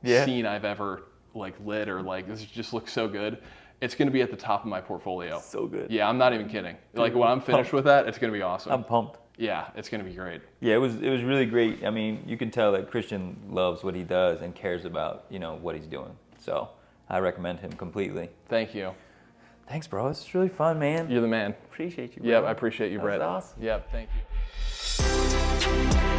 scene I've ever like lit, or like, this just looks so good. It's going to be at the top of my portfolio. So good. Yeah, I'm not even kidding. Like when I'm finished with that, it's going to be awesome. I'm pumped. Yeah, it's going to be great. Yeah, it was really great. I mean, you can tell that Christian loves what he does and cares about, what he's doing. So I recommend him completely. Thank you. Thanks, bro. It's really fun, man. You're the man. Appreciate you, bro. Yep, I appreciate you, That Brett. was awesome. Yep, thank you.